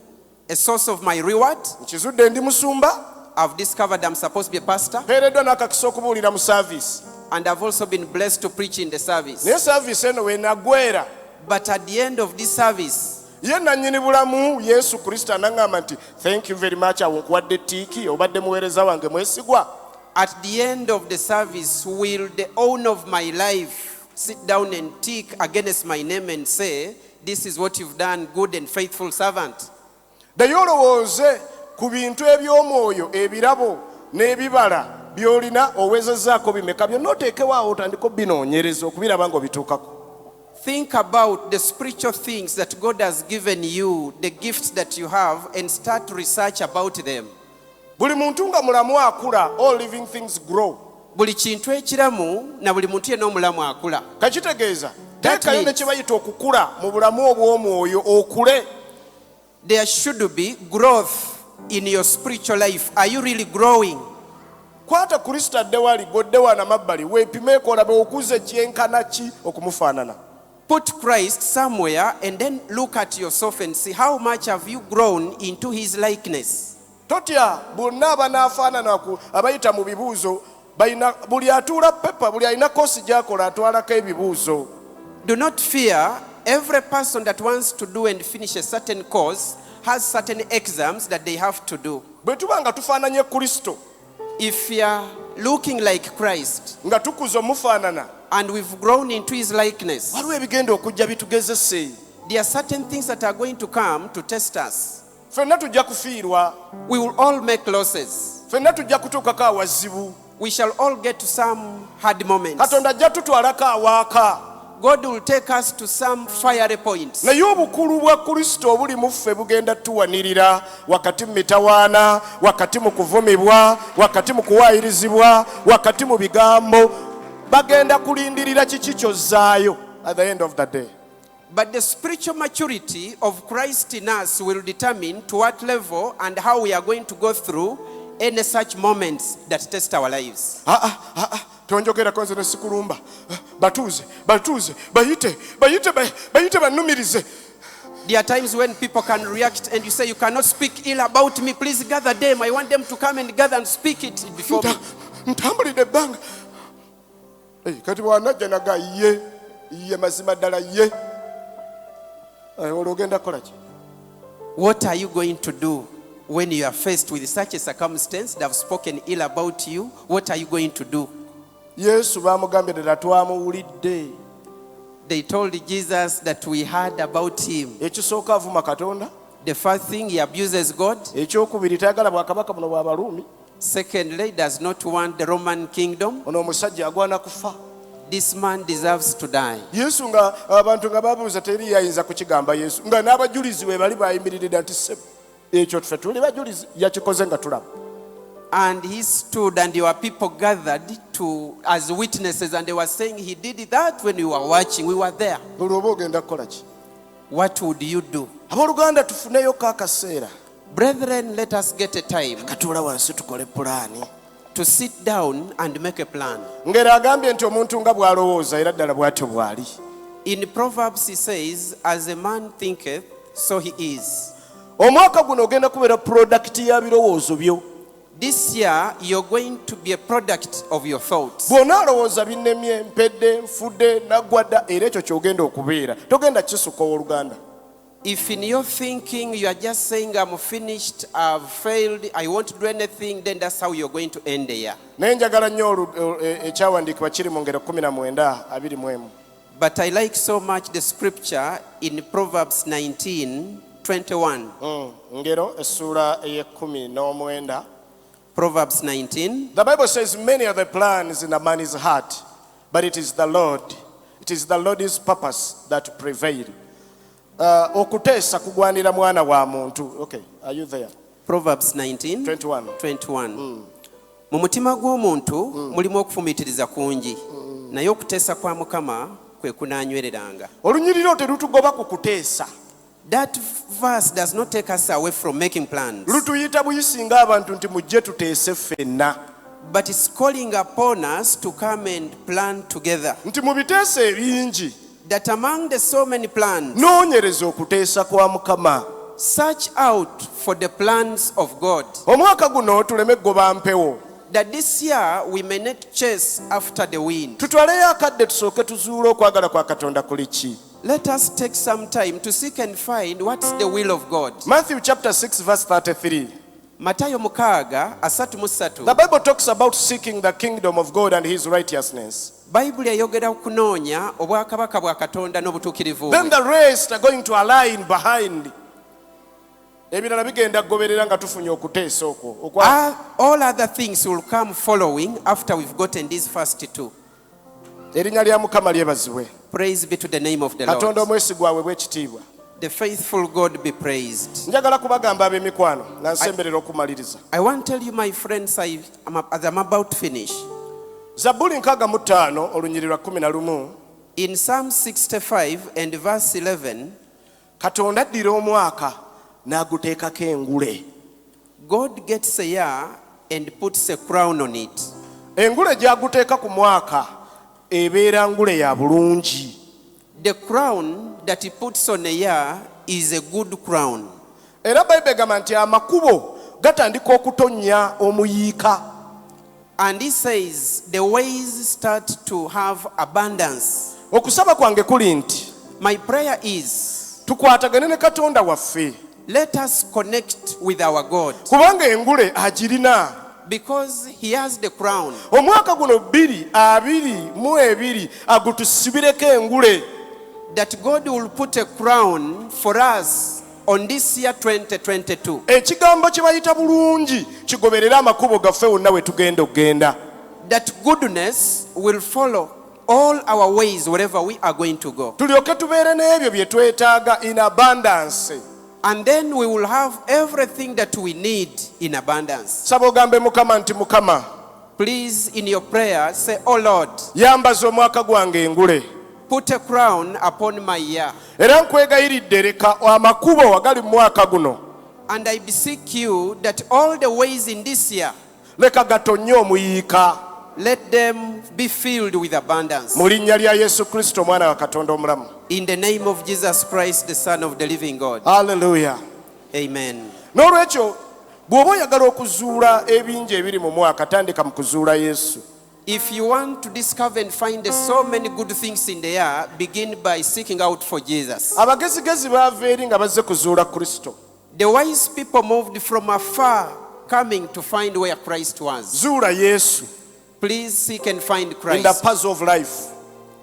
a source of my reward? Nkizudde ndi musumba, I've discovered I'm supposed to be a pastor, mpeereddwa n'akakisa okubuulira mu saavisi, and I've also been blessed to preach in the service. naye saavisi eno we nagwera. But at the end of this service, Ye nannyini bulamu Yesu Kristo anaŋŋamba nti thank you very much, awo nkuwadde ttiiki, obadde muweereza wange mwesigwa. at the end of the service, will the owner of my life sit down and tick against my name and say, this is what you've done, good and faithful servant? Ddayo olowooze ku bintu eby'omwoyo, ebirabo n'ebibala by'olina owezezzaako bimeka, byonna oteekewaawo otandika obinoonyereza okubiraba ng'obituukako. Think about the spiritual things that God has given you, the gifts that you have, and start research about them. Buli muntu nga mulamu akula, all living things grow. Buli kintu ekiramu na buli muntu yenna omulamu akula. Kakitegeeza That teekayo ne means- kye bayita okukula mu bulamu obw'omwoyo okule. There should be growth in your spiritual life. Are you really growing? Kwata Kristo adde wali godde wana mabbali weepimeeko olabe okuze kyenkana ki okumufaanana. Put Christ somewhere and then look at yourself and see how much have you grown into his likeness. Totya bonna abanaafaanana abayita mu bibuuzo balina buli atuula pepa buli alina koosi gy'akola atwalako ebibuuzo. Do not fear. Every person that wants to do and finish a certain course has certain exams that they have to do. Bwe tuba nga tufaananye Kristo If you are looking like Christ nga tukuza omufaanana, and we've grown into his likeness, waliwo ebigenda okujja bitugezese. there are certain things that are going to come to test us. Ffenna tujja kufiirwa, We will all make losses. ffenna tujja kutuukako awazibu. We shall all get to some hard moments. Katonda ajja tutwalako awaaka. God will take us to some fiery points. Naye obukulu bwa Kristo obuli mu ffe bugenda tuwanirira wakati mu mitawaana, wakati mu kuvumibwa, wakati mu kuwaayirizibwa, wakati mu bigambo. Bagenda kulindirira kiki ky'ozzaayo at the end of the day. But the spiritual maturity of Christ in us will determine to what level and how we are going to go through any such moments that test our lives. Tonjogerako nze ne sikulumba. Batuuze bayite bannumirize. There are times when people can react and you say, you cannot speak ill about me. Please gather them. I want them to come and gather and speak it before me. Ntambulidde ebbanga. Kati bw'anajja naga ye mazima ddala ye. Olwo ogenda kukola ki? What are you going to do when you are faced with such a circumstance? They have spoken ill about you. What are you going to do? Yesu baamugambye ddala twamuwulidde. They told Jesus that we heard about him. Ekisooka avuma Katonda. The first thing, he abuses God. Ekyokubiri tayagala bwakabaka buno bwa Baruumi. Secondly, does not want the Roman kingdom. Ono omusajja agwana kufa. This man deserves to die. Yesu nga abantu nga babuuza teri yayinza kukigamba Yesu. Nga n'abajulizi we bali bayimiririra nti ekyo ffe tuli bajulizi yakikoze nga tulaba. And he stood and your people gathered to as witnesses and they were saying he did that when we were watching. We were there. Olwo oba ogenda kukola ki? What would you do? Abooluganda tufuneyo kaakaseera. Brethren, let us get a time Katuula wansi tukole pulaani. to sit down and make a plan. Ngera agambye nti omuntu nga bw'alowooza era ddala bw'atyo bw'ali. In Proverbs he says, as a man thinketh, so he is. Omwaka guno ogenda kubeera prodakiti ya birowoozo byo. This year, you're going to be a product of your thoughts. Bw'onaalowooza binnemye mpedde nfudde naggwadda era ekyo ky'ogenda okubeera. Togenda kisuka owooluganda. If in your thinking you are just saying, I'm finished, I've failed, I won't do anything, then that's how you're going to end the year. Naye njagala nnyo ekyawandiikibwa kiri mu ngero 19:21. But I like so much the scripture in Proverbs 19:21. Ngero essuula ey'e-19. Proverbs 19. The Bible says many are the plans in a man's heart, but it is the Lord's purpose that prevail. Okuteesa kugwanira mwana wa muntu. Okay, are you there? Proverbs 19:21. Mu mutima gw'omuntu mulimu okufumiitiriza kungi, naye okuteesa kwa Mukama kwe kunaanywereranga. Olunyiriro terutugoba ku kuteesa. That verse does not take us away from making plans. Lutuyita buyisi ng'abantu nti mujje tuteese ffenna. but it's calling upon us to come and plan together. nti mu biteeso ebingi That among the so many plans, noonyereza okuteesa kwa Mukama. search out for the plans of God. Omwaka guno tuleme kugoba mpewo. That this year we may not chase after the wind. Tutwaleyo akadde tusooke tuzuule okwagala kwa Katonda kuli ki. Let us take some time to seek and find what's the will of God. Matthew chapter 6 verse 33. Matayo mukaaga asatu mu ssatu. The Bible talks about seeking the kingdom of God and his righteousness. Bayibuli eyogera kunoonya obwakabaka bwa Katonda n'obutuukirivu Then bwe. the rest are going to align behind. Ebirala bigenda kugoberera nga tufunye okuteesa okwo. All other things will come following after we've gotten these first two. Erinnya lya Mukama lyebazibwe. Praise be to the name of the Katonda Lord. omwesigwa aweebwe ekitiibwa. The faithful God be praised. Njagala kubagamba ab'emikwano nga nsemberera okumaliriza. I want to tell you, my friends, as I'm about to finish. Zabbuli 65 olunyiriri lwa 11. In Psalm 65 and verse 11, Katonda addira omwaka n'aguteekako engule. God gets a year and puts a crown on it. Engule gy'aguteeka ku mwaka ebeera ngule ya bulungi. The crown that he puts on a year is a good crown. Era Bayibuli egamba nti amakubo gatandika okutonnya omuyiika. And he says the ways start to have abundance. Okusaba kwange kuli nti My prayer is, tukwatagane ne Katonda waffe. let us connect with our God, Kubanga engule agirina. because he has the crown. Omwaka guno 2022 agutusibireko engule. That God will put a crown for us on this year 2022. Ekigambo kye bayita bulungi kigoberera amakubo gaffe wonna we tugenda okgenda. That goodness will follow all our ways wherever we are going to go. Tulyoke tubeere n'ebyo bye twetaaga in abundance. And then we will have everything that we need in abundance. Saba ogambe Mukama nti Mukama, Please, in your prayer, say, oh Lord, yambaza omwaka gwange engule. put a crown upon my year. Era nkwegayiridde leka amakubo agali mu mwaka guno And I beseech you that all the ways in this year, leka gatonye omuyiika. let them be filled with abundance. Mu linnya lya Yesu Kristo omwana wa Katonda omulamu. In the name of Jesus Christ, the Son of the living God. Hallelujah. Amen. N'olwekyo bw'oba oyagala okuzuula ebingi ebiri mu mwaka tandika mu kuzuula Yesu. If you want to discover and find so many good things in the year, begin by seeking out for Jesus. Abagezigezi baava eri nga bazze kuzuula Kristo. The wise people moved from afar, coming to find where Christ was. Zuula Yesu Please seek and find in the Christ. puzzle of life.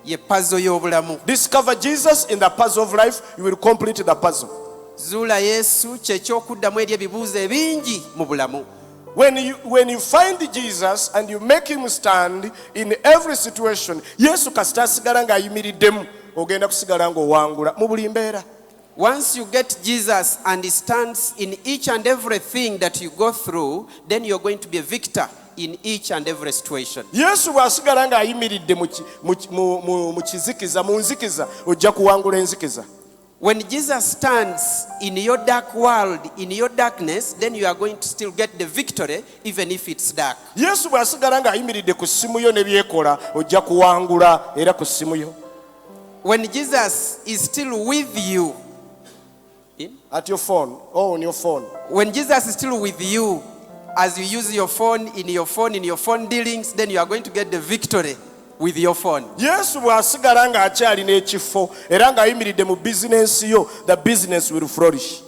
Ye puzzle y'obulamu. Discover Jesus in the puzzle of life, you will complete the puzzle. Zuula Yesu ky'ekyokuddamu eri ebibuuzo ebingi mu bulamu. When you find Jesus and you make him stand in every situation, Yesu kasita asigala ng'ayimiriddemu, ogenda kusigala ng'owangula mu buli mbeera. Once you get Jesus and he stands in each and everything that you go through, then you're going to be a victor in each and every situation. Yesu bw'asigala ng'ayimiridde mu kizikiza, mu nzikiza, ojja kuwangula enzikiza. When Jesus stands in your dark world, in your darkness, then you are going to still get the victory even if it's dark. Yesu bw'asigala ng'ayimiridde ku ssimu yo ne byekola, ojja kuwangula era ku ssimu yo. When Jesus is still with you, At your phone, on your phone. when Jesus is still with you, as you use your phone, in your phone dealings, then you are going to get the victory with your phone. Yesu bw'asigala ng'akyali n'ekifo era ng'ayimiridde mu bizinensi yo, the business will flourish.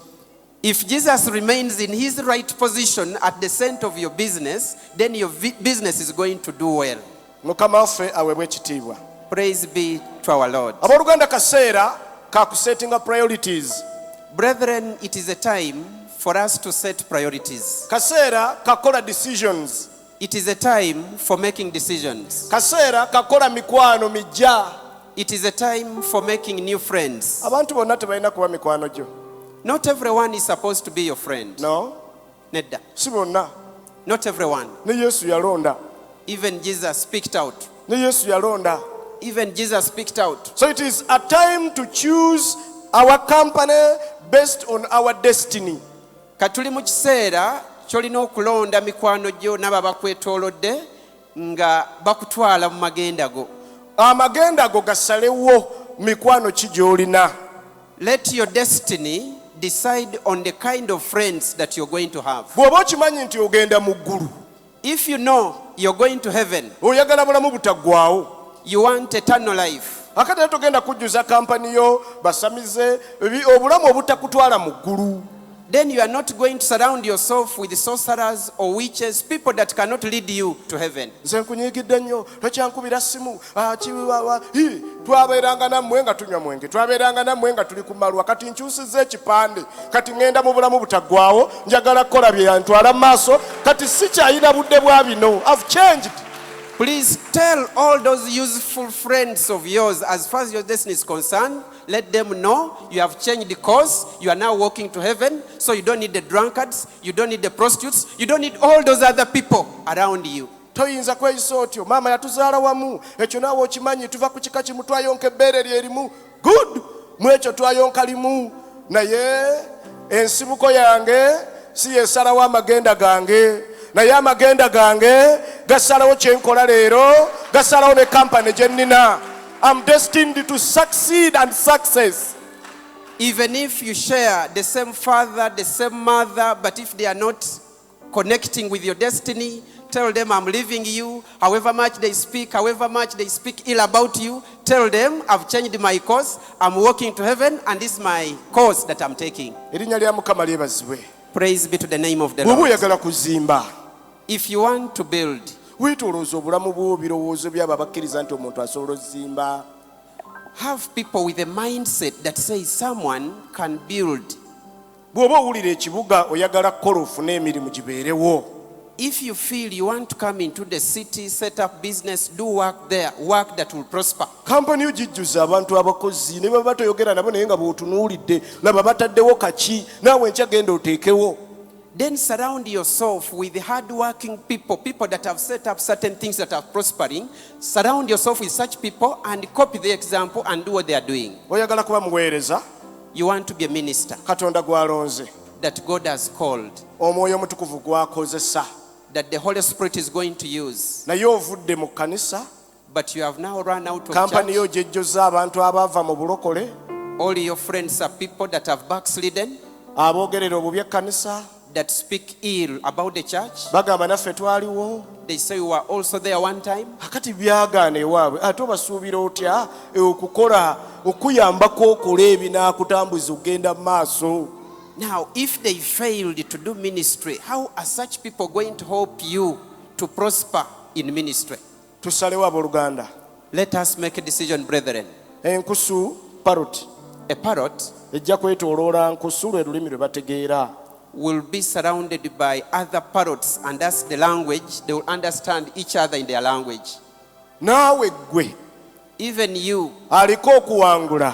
If Jesus remains in his right position at the center of your business, then your business is going to do well. Mukama waffe aweebwe ekitiibwa. Praise be to our Lord. Abooluganda kaseera ka kusettinga priorities. Brethren, it is a time for us to set priorities. Kaseera kakola decisions. It is a time for making decisions. Kaseera kakola mikwano mijja. It is a time for making new friends. Abantu bonna tebalina kuba mikwano gyo. Not everyone is supposed to be your friend. No, Nedda. si bonna. Not everyone. Ne Yesu yalonda. Even Jesus speaked out. Ne Yesu yalonda. Even Jesus speaked out. So it is a time to choose our company based on our destiny. Katuli mu kiseera kyolina okulonda mikwano gyo n'abo abakwetoolodde nga bakutwala mu magenda go. Amagenda go gasalewo mikwano ki gy'olina. Let your destiny decide on the kind of friends that you're going to have. Bw'oba okimanyi nti ogenda mu ggulu, If you know you're going to heaven, oyagala bulamu butaggwaawo, you want eternal life, akati era togenda kujjuza kampani yo basamize obulamu obutakutwala mu ggulu. then you are not going to surround yourself with sorcerers or witches, people that cannot lead you to heaven. Nze nkunyiigidde nnyo tokyankubira simu twabeeranga nammwe nga tunywa mwenge, twabeeranga nammwe nga tuli ku malwa, kati nkyusizza ekipande, kati ŋŋenda mu bulamu butaggwaawo, njagala kukola bye yantwala mu maaso, kati sikyayina budde bwa bino. I've changed. Please tell all those useful friends of yours, as far as your destiny is concerned, let them know you have changed the course. You are now walking to heaven, so you don't need the drunkards, you don't need the prostitutes, you don't need all those other people around you. Toyinza kweyisa otyo, maama yatuzaala wamu, ekyo naawe okimanyi, tuva ku kika kimu twayonka ebbeere lyerimu. Good, mu ekyo twayonka limu, naye ensibuko yange si yesalawo amagenda gange, naye amagenda gange gasalawo kyenkola leero, gasalawo ne kampani gye nnina. I'm destined to succeed and success. Even if you share the same father, the same mother, but if they are not connecting with your destiny, tell them I'm leaving you. However much they speak ill about you, tell them I've changed my course, I'm walking to heaven, and this is my course that I'm taking. Erinnya lya Mukama lyebazibwe. Praise be to the name of the Bw'oba Lord. oyagala kuzimba, If you want to build, weetolooza obulamu bwo birowoozo byabo abakkiriza nti omuntu asobola ozimba. have people with a mindset that says someone can build. Bw'oba owulira ekibuga oyagala kukola ofune emirimu gibeerewo. If you feel you want to come into the city, set up business, do work there, work that will prosper. Kampani yo gijjuza abantu abakozi ne baba toyogera nabo naye nga bw'otunuulidde laba bataddewo kaki, naawe enkya genda oteekewo. Then surround yourself with hard-working people, people that have set up certain things that are prospering. Surround yourself with such people and copy the example and do what they are doing. Oyagala kuba muweereza, You want to be a minister Katonda gw'alonze, that God has called, Omwoyo Omutukuvu gw'akozesa, that the Holy Spirit is going to use, naye ovudde mu kkanisa, but you have now run out of kampani yo church. gyejjoza abantu abaava mu bulokole, All your friends are people that have backslidden, aboogerera obubi ekkanisa, that speak ill about the church. bagamba naffe twaliwo. They say we were also there one time. Akati byagaana ewaabwe, ate obasuubira otya okukola okuyambako okola ebinaakutambuza okugenda mu maaso. Now, if they failed to do ministry, how are such people going to help you to prosper in ministry? Tusalewo abooluganda. Let us make a decision, brethren. Enkusu parrot A parrot ejja kwetooloola nkusu, lwe lulimi lwe bategeera. will be surrounded by other parrots, and that's the language. They will understand each other in their language. Naawe ggwe Even you aliko okuwangula,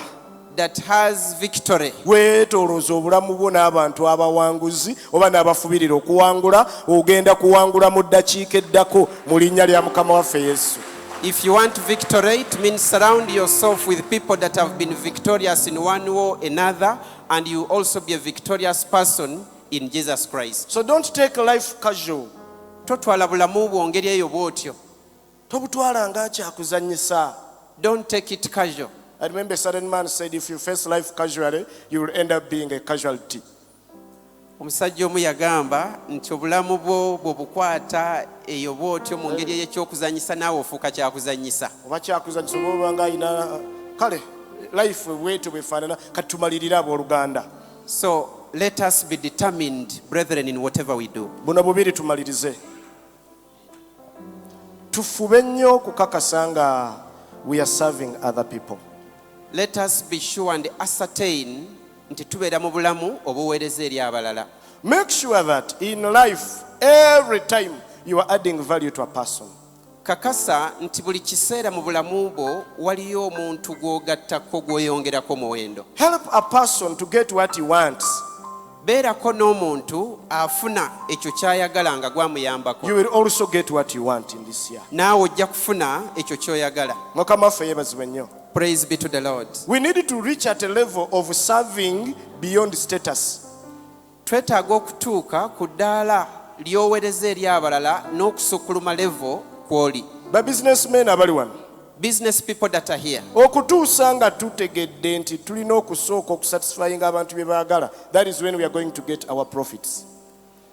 that has victory, weetoolooza obulamu bwo n'abantu abawanguzi oba n'abafubirira okuwangula, ogenda kuwangula mu ddakiika eddako mu linnya lya Mukama waffe Yesu. if you want victory, it means surround yourself with people that have been victorious in one way or another, and you also be a victorious person in Jesus Christ. So don't take life casual. Totwala bulamu bwo ngeri eyo bw'otyo. Tobutwala nga kyakuzannyisa. Don't take it casual. I remember a certain man said if you face life casually, you will end up being a casualty. Omusajja omu yagamba nti obulamu bwo bw'obukwata eyo bw'otyo mu ngeri ey'ekyokuzannyisa naawe ofuuka kyakuzannyisa. Oba kyakuzannyisa oba obanga alina kale life bwetyo bwefaanana, kati tumalirire abooluganda. So let us be determined, brethren, in whatever we do. Buno bubiri tumalirize. Tufube nnyo okukakasa nga we are serving other people. Let us be sure and ascertain nti tubeera mu bulamu obuweereza eri abalala. Make sure that in life, every time you are adding value to a person. Kakasa nti buli kiseera mu bulamu bwo waliyo omuntu gw'ogattako gw'oyongerako muwendo. Help a person to get what he wants. Beerako n'omuntu afuna ekyo ky'ayagala nga gwamuyambako. You will also get what you want in this year. Naawe ojja kufuna ekyo ky'oyagala. Mukama waffe yeebazibwe nnyo. Praise be to the Lord. We need to reach at a level of serving beyond status. Twetaaga okutuuka ku ddaala lyowereza eri abalala n'okusukkuluma level kw'oli. Ba businessmen abali wano, Business people that are here, okutuusa nga tutegedde nti tulina okusooka okusatisfyinga abantu bye baagala, that is when we are going to get our profits.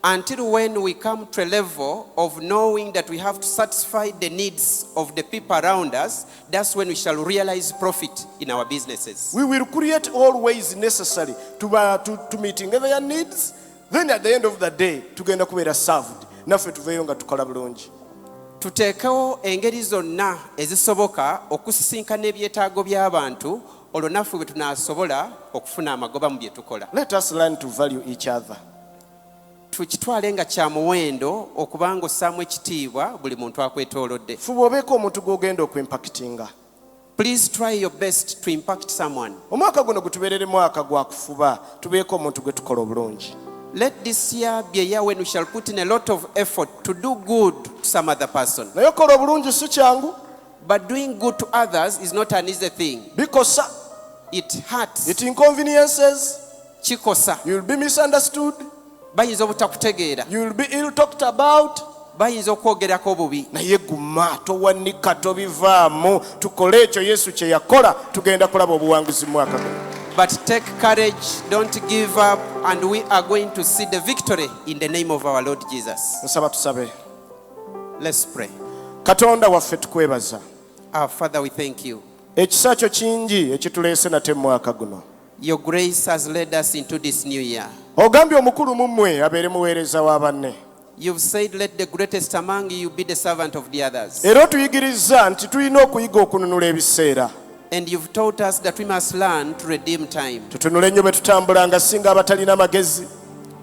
until when we come to a level of knowing that we have to satisfy the needs of the people around us, that's when we shall realize profit in our businesses. We will create all ways necessary to meeting their needs. Then at the end of the day, tugenda kubeera served. Naffe tuveeyo nga tukola bulungi. Tuteekewo engeri zonna ezisoboka okusisinkana ebyetaago by'abantu, olwo naffe bwe tunaasobola okufuna amagoba mu bye tukola. Let us learn to value each other. Tukitwale nga kya muwendo okuba ng'ossaamu ekitiibwa buli muntu akwetoolodde. Fuba obeeko omuntu gw'ogenda okwimpakitinga. Please try your best to impact someone. Omwaka guno gutubeerere mwaka gwa kufuba, tubeeko omuntu gwe tukola obulungi. Let this year be a year when we shall put in a lot of effort to do good to some other person. Naye okola obulungi si kyangu. But doing good to others is not an easy thing. Bikosa. It hurts. It inconveniences. Kikosa. You will be misunderstood. Bayinza obutakutegeera. You will be ill talked about. Bayinza okwogerako obubi. Naye guma towanika tobivaamu, tukole ekyo Yesu kye yakola, tugenda kulaba obuwanguzi mu mwaka guno. But take courage, don't give up, and we are going to see the victory in the name of our Lord Jesus. Nsaba tusabe. Let's pray. Katonda waffe tukwebaza. Our Father, we thank you. Ekisa kyo kingi ekituleese nate mu mwaka guno. Your grace has led us into this new year. Ogambye omukulu mu mmwe abeere muweereza wa banne. You've said, let the greatest among you be the servant of the others. Era otuyigiriza nti tulina okuyiga okununula ebiseera. And you've taught us that we must learn to redeem time. Tutunule nnyo bwe tutambula nga singa abatalina amagezi.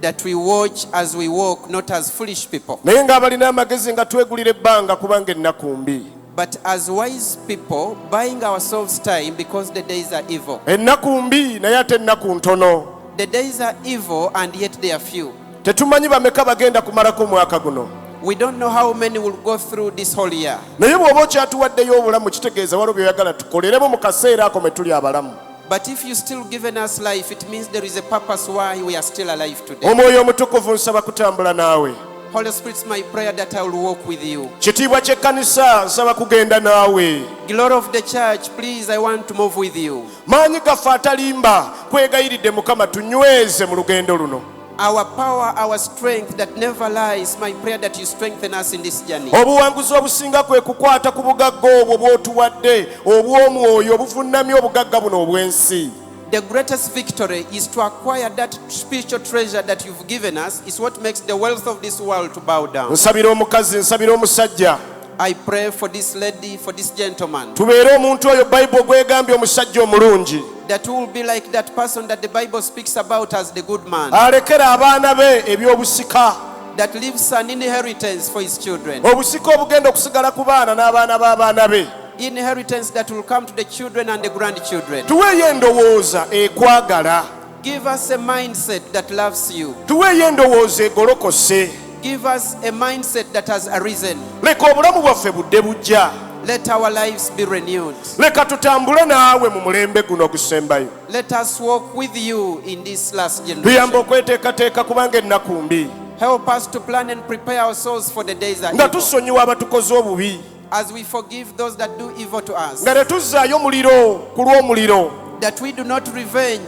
That we watch as we walk, not as foolish people, Naye ng'abalina amagezi nga twegulira ebbanga kubanga ennaku mbi. but as wise people, buying ourselves time because the days are evil. Ennaku mbi naye ate ennaku ntono. The days are evil and yet they are few. Tetumanyi bameka bagenda kumalako mwaka guno. We don't know how many will go through this whole year. Naye bw'oba okyatuwaddeyo obulamu kitegeeza waliwo by'oyagala tukoleremu mu kaseera ako mwe tuli abalamu. But if you still given us life, it means there is a purpose why we are still alive today. Omwoyo omutukuvu nsaba kutambula naawe. Holy Spirit, it's my prayer that I will walk with you. Kitiibwa ky'ekkanisa nsaba kugenda naawe. Glory of the church, please, I want to move with you. Maanyi gaffe atalimba kwegayiridde Mukama tunyweze mu lugendo luno. Our power, our strength that never lies, my prayer that you strengthen us in this journey. Obuwanguzi obusinga kwe kukwata ku bugagga obwo bw'otuwadde obw'omwoyo obuvunnamya obugagga buno obw'ensi. The greatest victory is to acquire that spiritual treasure that you've given us. It's what makes the wealth of this world to bow down. Nsabira omukazi, nsabira omusajja. I pray for this lady, for this gentleman, Tubeere omuntu oyo Bayibuli gwegambye omusajja omulungi. that will be like that person that the Bible speaks about as the good man, Alekera abaana be ebyobusika. that leaves an inheritance for his children. Obusika obugenda okusigala ku baana n'abaana b'abaana be. Inheritance that will come to the children and the grandchildren. Tuweeyo endowooza ekwagala. Give us a mindset that loves you. Tuweeyo endowooza egolokose. Give us a mindset that has arisen. Leka obulamu bwaffe budde bujja. Let our lives be renewed. Leka tutambule naawe mu mulembe guno ogusembayo. Let us walk with you in this last Tuyambe generation. okweteekateeka kubanga ennaku mbi. Help us to plan and prepare ourselves for the days Nga ahead. tusonyiwa abatukoze obubi. As we forgive those that do evil to us. Nga tetuzzaayo muliro ku lw'omuliro. That we do not revenge,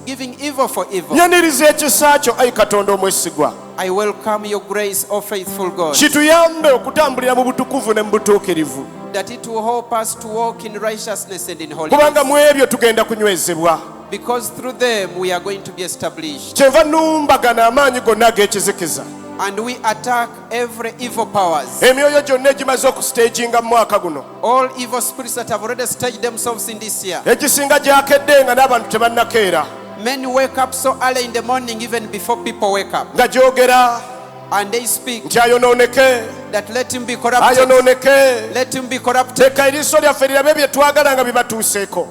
giving evil for evil. Nyaniriza ekisa kyo ayi Katonda omwesigwa. I welcome your grace, O faithful God. Kituyambe okutambulira mu butukuvu ne mu butuukirivu. That it will help us to walk in righteousness and in Kubanga mu holiness. ebyo tugenda kunywezebwa. Because through them we are going to be established. Kyenva nnumbagana amaanyi gonna ag'ekizikiza. And we attack every evil powers. Emyoyo gyonna egimaze okustaginga mu mwaka guno. All evil spirits that have already staged themselves in this year. Ekisinga gyakedde nga n'abantu tebannakeera. Many wake up so early in the morning even before people wake up. Nga gyogera And they speak nti ayonooneke, that let him be corrupted. ayonooneke. Let him be corrupted. Teeka eriiso lyaffe lirabe bye twagala nga bibatuuseeko.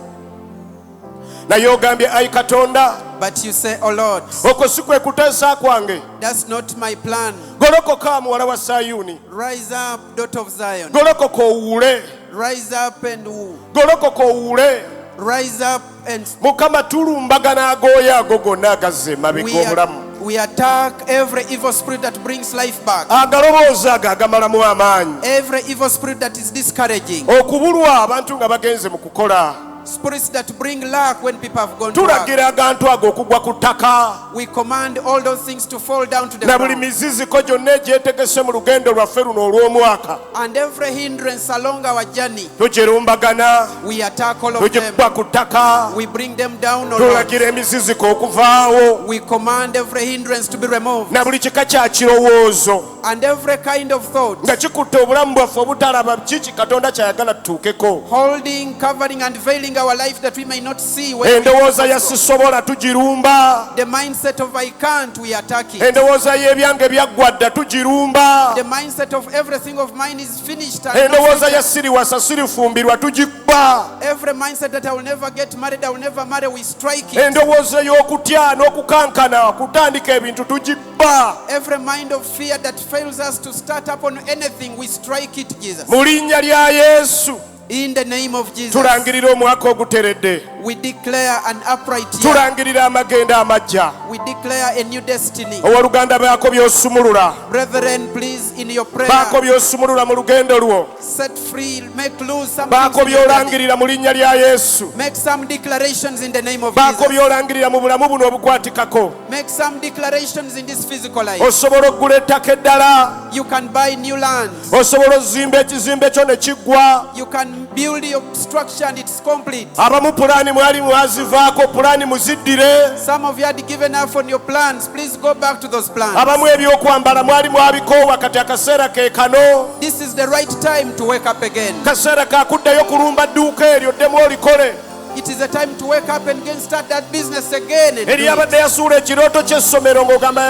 Naye ogambye ayi Katonda, But you say, oh Lord, okwo si kwe kuteesa kwange. that's not my plan. Golokoka muwala wa Sayuuni. Rise up, daughter of Zion. Golokoka owuule. Rise up and Golokoka owuule. rise up and Mukama tulumbagana agooyo ago gonna agazze emabega obulamu. We attack every evil spirit that brings life back. agalobooza ago agamalamu amaanyi, Every evil spirit that is discouraging. okubulwa abantu nga bagenze mu kukola. Spirits that bring luck when people have gone to work. Tulagira agantu ago okugwa ku ttaka, We command all those things to fall down to the na buli ground. miziziko gyonna egyetegese mu lugendo lwaffe luno olw'omwaka. And every hindrance along our journey, Tugirumbagana, we attack all of them. tugikuba ku ttaka, We bring them down, O Lord. tulagira emiziziko okuvaawo, We command every hindrance to be removed. na buli kika kya kirowoozo And every kind of thought, nga kikutte obulamu bwaffe obutalaba kiki Katonda kyayagala tutuukeko. holding, covering, and veiling our life that we may not see. When we Endowooza ya pass through. sisobola tugirumba, The mindset of I can't, we attack it. endowooza y'ebyange byaggwa dda tugirumba, The mindset of everything of mine is finished. And endowooza not ya future. siriwasa sirifumbirwa tugikba, Every mindset that I will never get married, I will never marry, we strike it. endowooza y'okutya n'okukankana kutandika ebintu tugibba. Every mind of fear that fails us to start up on anything, we strike it, Jesus. Mu linnya lya Yesu In the name of Jesus, tulangirira omwaka oguteredde, we declare an upright year. tulangirira amagenda amajja. We declare a new destiny. Owooluganda baako by'osumulula, Brethren, please, in your prayer, baako by'osumulula mu lugendo lwo, set free, make loose some baako things in your journey. by'olangirira mu linnya lya Yesu, Make some declarations in the name of baako Jesus. by'olangirira mu bulamu buno obukwatikako. Make some declarations in this physical life. Osobola okugula ettaka eddala, You can buy new land. osobola ozimba ekizimbe kyo ne kiggwa. You can build your structure and it's complete. Abamu pulaani mwali mwazivaako, pulaani muziddire. Some of you had given up on your plans. Please go back to those plans. Abamu ebyokwambala mwali mwabikoowa, kati akaseera ke kano. This is the right time to wake up again. Kaseera kakuddayo kulumba dduuka eryo ddemu olikole. It is a time to wake up and again start that business again. And do Eri it. abadde yasuula ekirooto ky'essomero ng'ogamba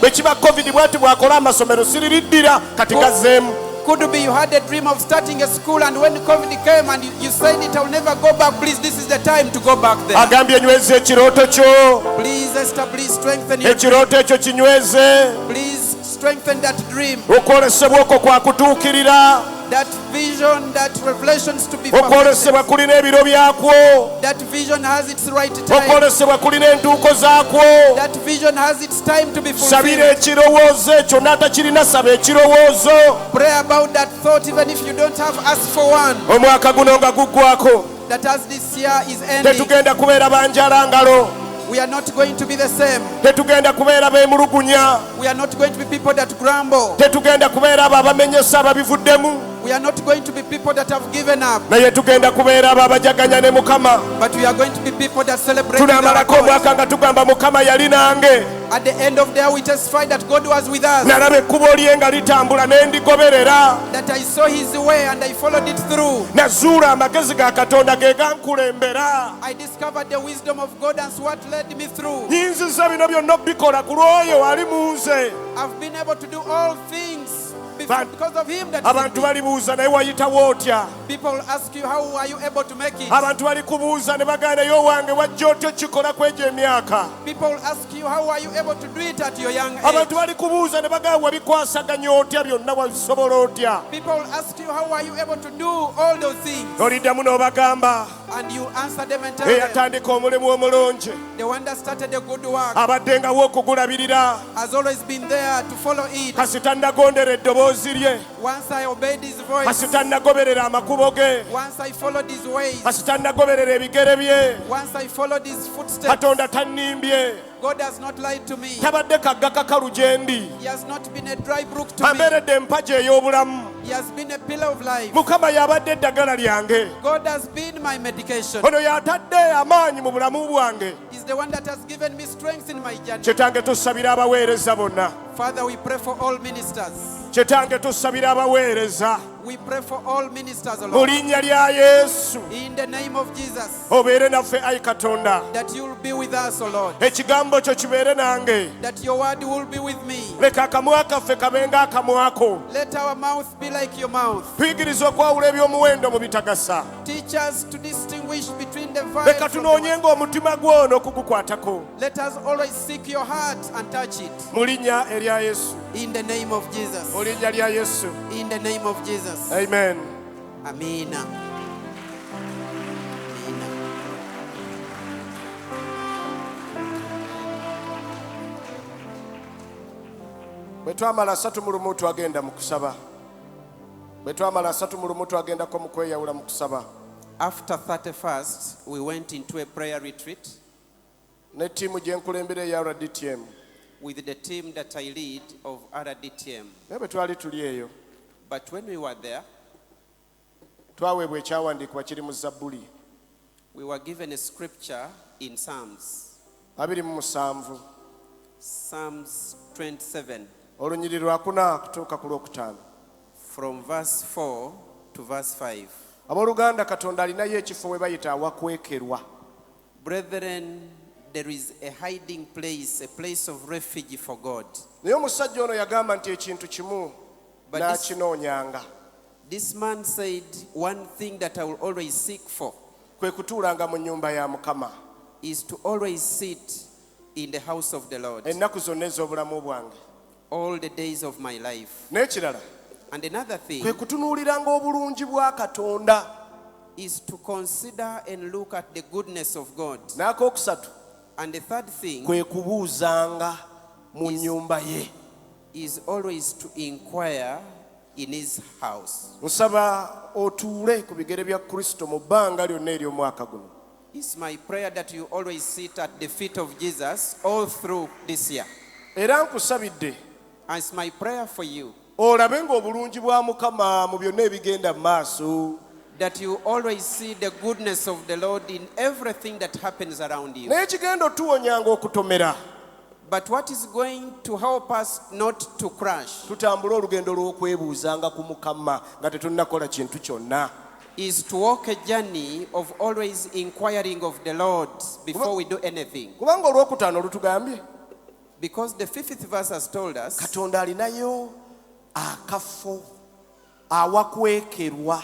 bwe kiba covid bwati bwakola amasomero siririddira, kati gazzeemu. Could be you had a dream of starting a school, and when COVID came and you said it, I'll never go back. Please, this is the time to go back there. Agambye nyweza ekirooto kyo, Please establish, strengthen your dream. ekirooto ekyo kinyweze, Please strengthen that dream, okwolesebwa okwo kwa kutuukirira, that vision, that revelations to be okwolesebwa perfected. kulina ebiro byakwo, That vision has its right time. okwolesebwa kulina entuuko zaakwo. That vision has its time to be Sabira fulfilled. ekirowoozo ekyo n'atakirina, saba ekirowoozo. Pray about that thought, even if you don't have. Ask for one. Omwaka guno nga guggwako, That as this year is ending, tetugenda kubeera banjalangalo, we are not going to be the same. tetugenda kubeera beemulugunya, We are not going to be people that grumble. tetugenda kubeera abo abamenyesa ababivuddemu, We are not going to be people that have given up. naye tugenda kubeera abo abajaganya ne Mukama. But we are going to be people that celebrate with our Tunaamalako God. omwaka nga tugamba Mukama yali nange, At the end of the year, we testify that God was with us. nalaba ekkubo lye nga litambula ne ndigoberera, That I saw His way and I followed it through. nazuula amagezi ga Katonda ge gankulembera. I discovered the wisdom of God and what led me through. Nyinziza bino byonna obikola ku lw'oyo ali mu nze. I've been able to do all things But- because of Him. That is in Abantu me. balibuuza naye wayitawo otya? People ask you, how are you able to make it? Abantu balikubuuza ne bagamba naye owange wajja otya okikola kwegyo emyaka? People ask you, how are you able to do it at your young age? Abantu balikubuuza ne bagamba wabikwasaganya otya, byonna wabisobola otya? People ask you, how are you able to do all those things? Oliddamu n'obagamba And you answer them and tell them, eyatandika omulimu omulungi the one that started a good work abaddengawo okugulabirira, has always been there to follow it. kasi tannagondera eddoboozi lye, Once I obeyed His voice, kasi tannagoberera amakubo ge, once I followed His ways, kasi tannagoberera ebigere bye. once I followed His footsteps, Katonda tannimbye, God has not lied to me. tabadde kagga kakalu gye ndi, He has not been a dry brook to me. ambeeredde empagi ey'obulamu. He has been a pillar of life. Mukama y'abadde eddagala lyange, God has been my medication. ono y'atadde amaanyi mu bulamu bwange. He's the one that has given me strength in my journey. Kitange tusabira abaweereza bonna, Father, we pray for all ministers. kitange tusabira abaweereza We pray for all ministers, O mu Lord. linnya lya Yesu. In the name of Jesus, Obeere naffe ayi Katonda, that you will be with us, O Lord. ekigambo kyo kibeere nange. That your word will be with me. Leka akamwa kaffe kabe ng'akamwa ko, Let our mouth be like your mouth. tuyigirize okwawula eby'omuwendo mu bitagasa. Teach us to distinguish between the vile Leka from the tunoonyenga omutima gwono okugukwatako, Let us always seek your heart and touch it. mu linnya erya Yesu, In the name of mu Jesus. linnya lya Yesu. In the name of Jesus. Amen. Amen. bwe twamala 3 mu lumu twagenda mu kusaba bwe twamala 3 mu lumu twagendako mu kweyawula mu kusaba. After 31st, we went into a prayer retreat ne ttiimu gye nkulembera eya RDTM. with the team that I lead of RDTM. naye bwe twali tuli eyo But when we were there, twaweebwa ekyawandiikibwa kiri mu Zabbuli we were given a scripture in Psalms, 27 Psalms 27, olunyiri lwa 4 kutuuka ku lwokutaano. from verse 4 to verse 5. Abooluganda, Katonda alinayo ekifo we bayita awakwekerwa. Brethren, there is a hiding place, a place of refuge for God. Naye omusajja ono yagamba nti ekintu kimu But n'akinoonyanga, This man said, one thing that I will always seek for kwe kutuulanga mu nnyumba ya Mukama is to always sit in the house of the Lord ennaku zonna ez'obulamu bwange. all the days of my life. N'ekirala And another thing kwe kutunuuliranga obulungi bwa Katonda. is to consider and look at the goodness of God. N'akookusatu And the third thing kwe kubuuzanga mu nnyumba ye. is always to inquire in his house. Nsaba otuule ku bigere bya Kristo mu bbanga lyonna ery'omwaka guno. It's my prayer that you always sit at the feet of Jesus all through this year. Era nkusabidde And it's my prayer for you olabe ng'obulungi bwa Mukama mu byonna ebigenda mu maaso. that you always see the goodness of the Lord in everything that happens around you. Naye kigenda otuwonyanga okutomera. But what is going to help us not to crash Tutambule olugendo lw'okwebuuzanga ku Mukama nga tetunnakola kintu kyonna. is to walk a journey of always inquiring of the Lord before we do anything. Kubanga olwokutaano lutugambye Because the 5th verse has told us Katonda alinayo akafo awakwekerwa.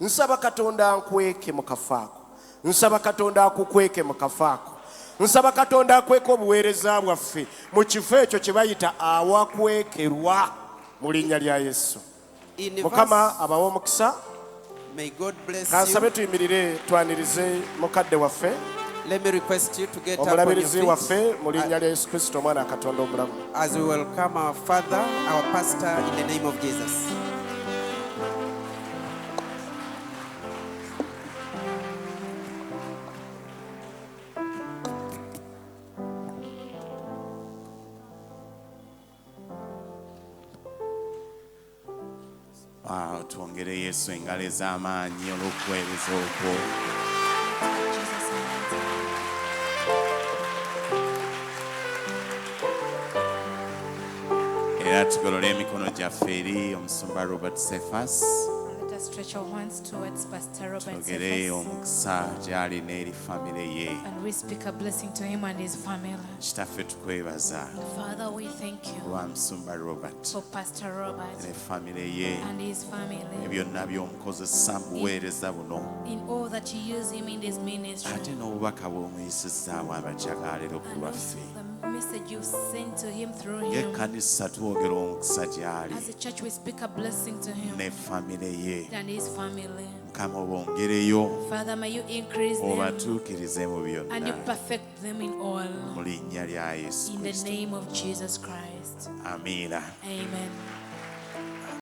Nsaba Katonda ankweke mu kafo ako. Nsaba Katonda akukweke mu kafo ako. Nsaba Katonda akweke obuweereza bwaffe mu kifo ekyo kye bayita awakwekerwa mu linnya lya Yesu. in the Mukama verse, abawe omukisa. may God bless Kansabe you. tuyimirire twanirize mukadde waffe Let me request you to get up on your omulabirizi waffe mu feet linnya lya Yesu Kristo omwana wa Katonda omulamu. as we welcome our Father, our Pastor, in the name of Jesus. Twongere Yesu engalo ez'amaanyi olw'okuweereza okwo. Era tugolole emikono gyaffe eri omusumba Robert Cephas. Let us stretch our hands towards Pastor Robert Twogere Cephas, omukisa gy'ali n'eri famire ye. and we speak a blessing to him and his family. Kitaffe tukwebaza Father, we thank you olwa musumba Robert for Pastor Robert ne famire ye. and his family, Byonna by'omukozesa mu buweereza buno. in all that you use him in this ministry, Ate n'obubaka bw'omuyisizaawo abakyaka leero ku and also lwaffe. the message you sent to him through him. Ng'ekkanisa twogera omukisa gy'ali As a church, we speak a blessing to him ne famire ye. and his family. Mukama obongereyo Father, may you increase them obatuukirize mu and you byonna perfect them in all. mu linnya lya Yesu In the Kristo. name of Jesus Christ. Amiina. Amen.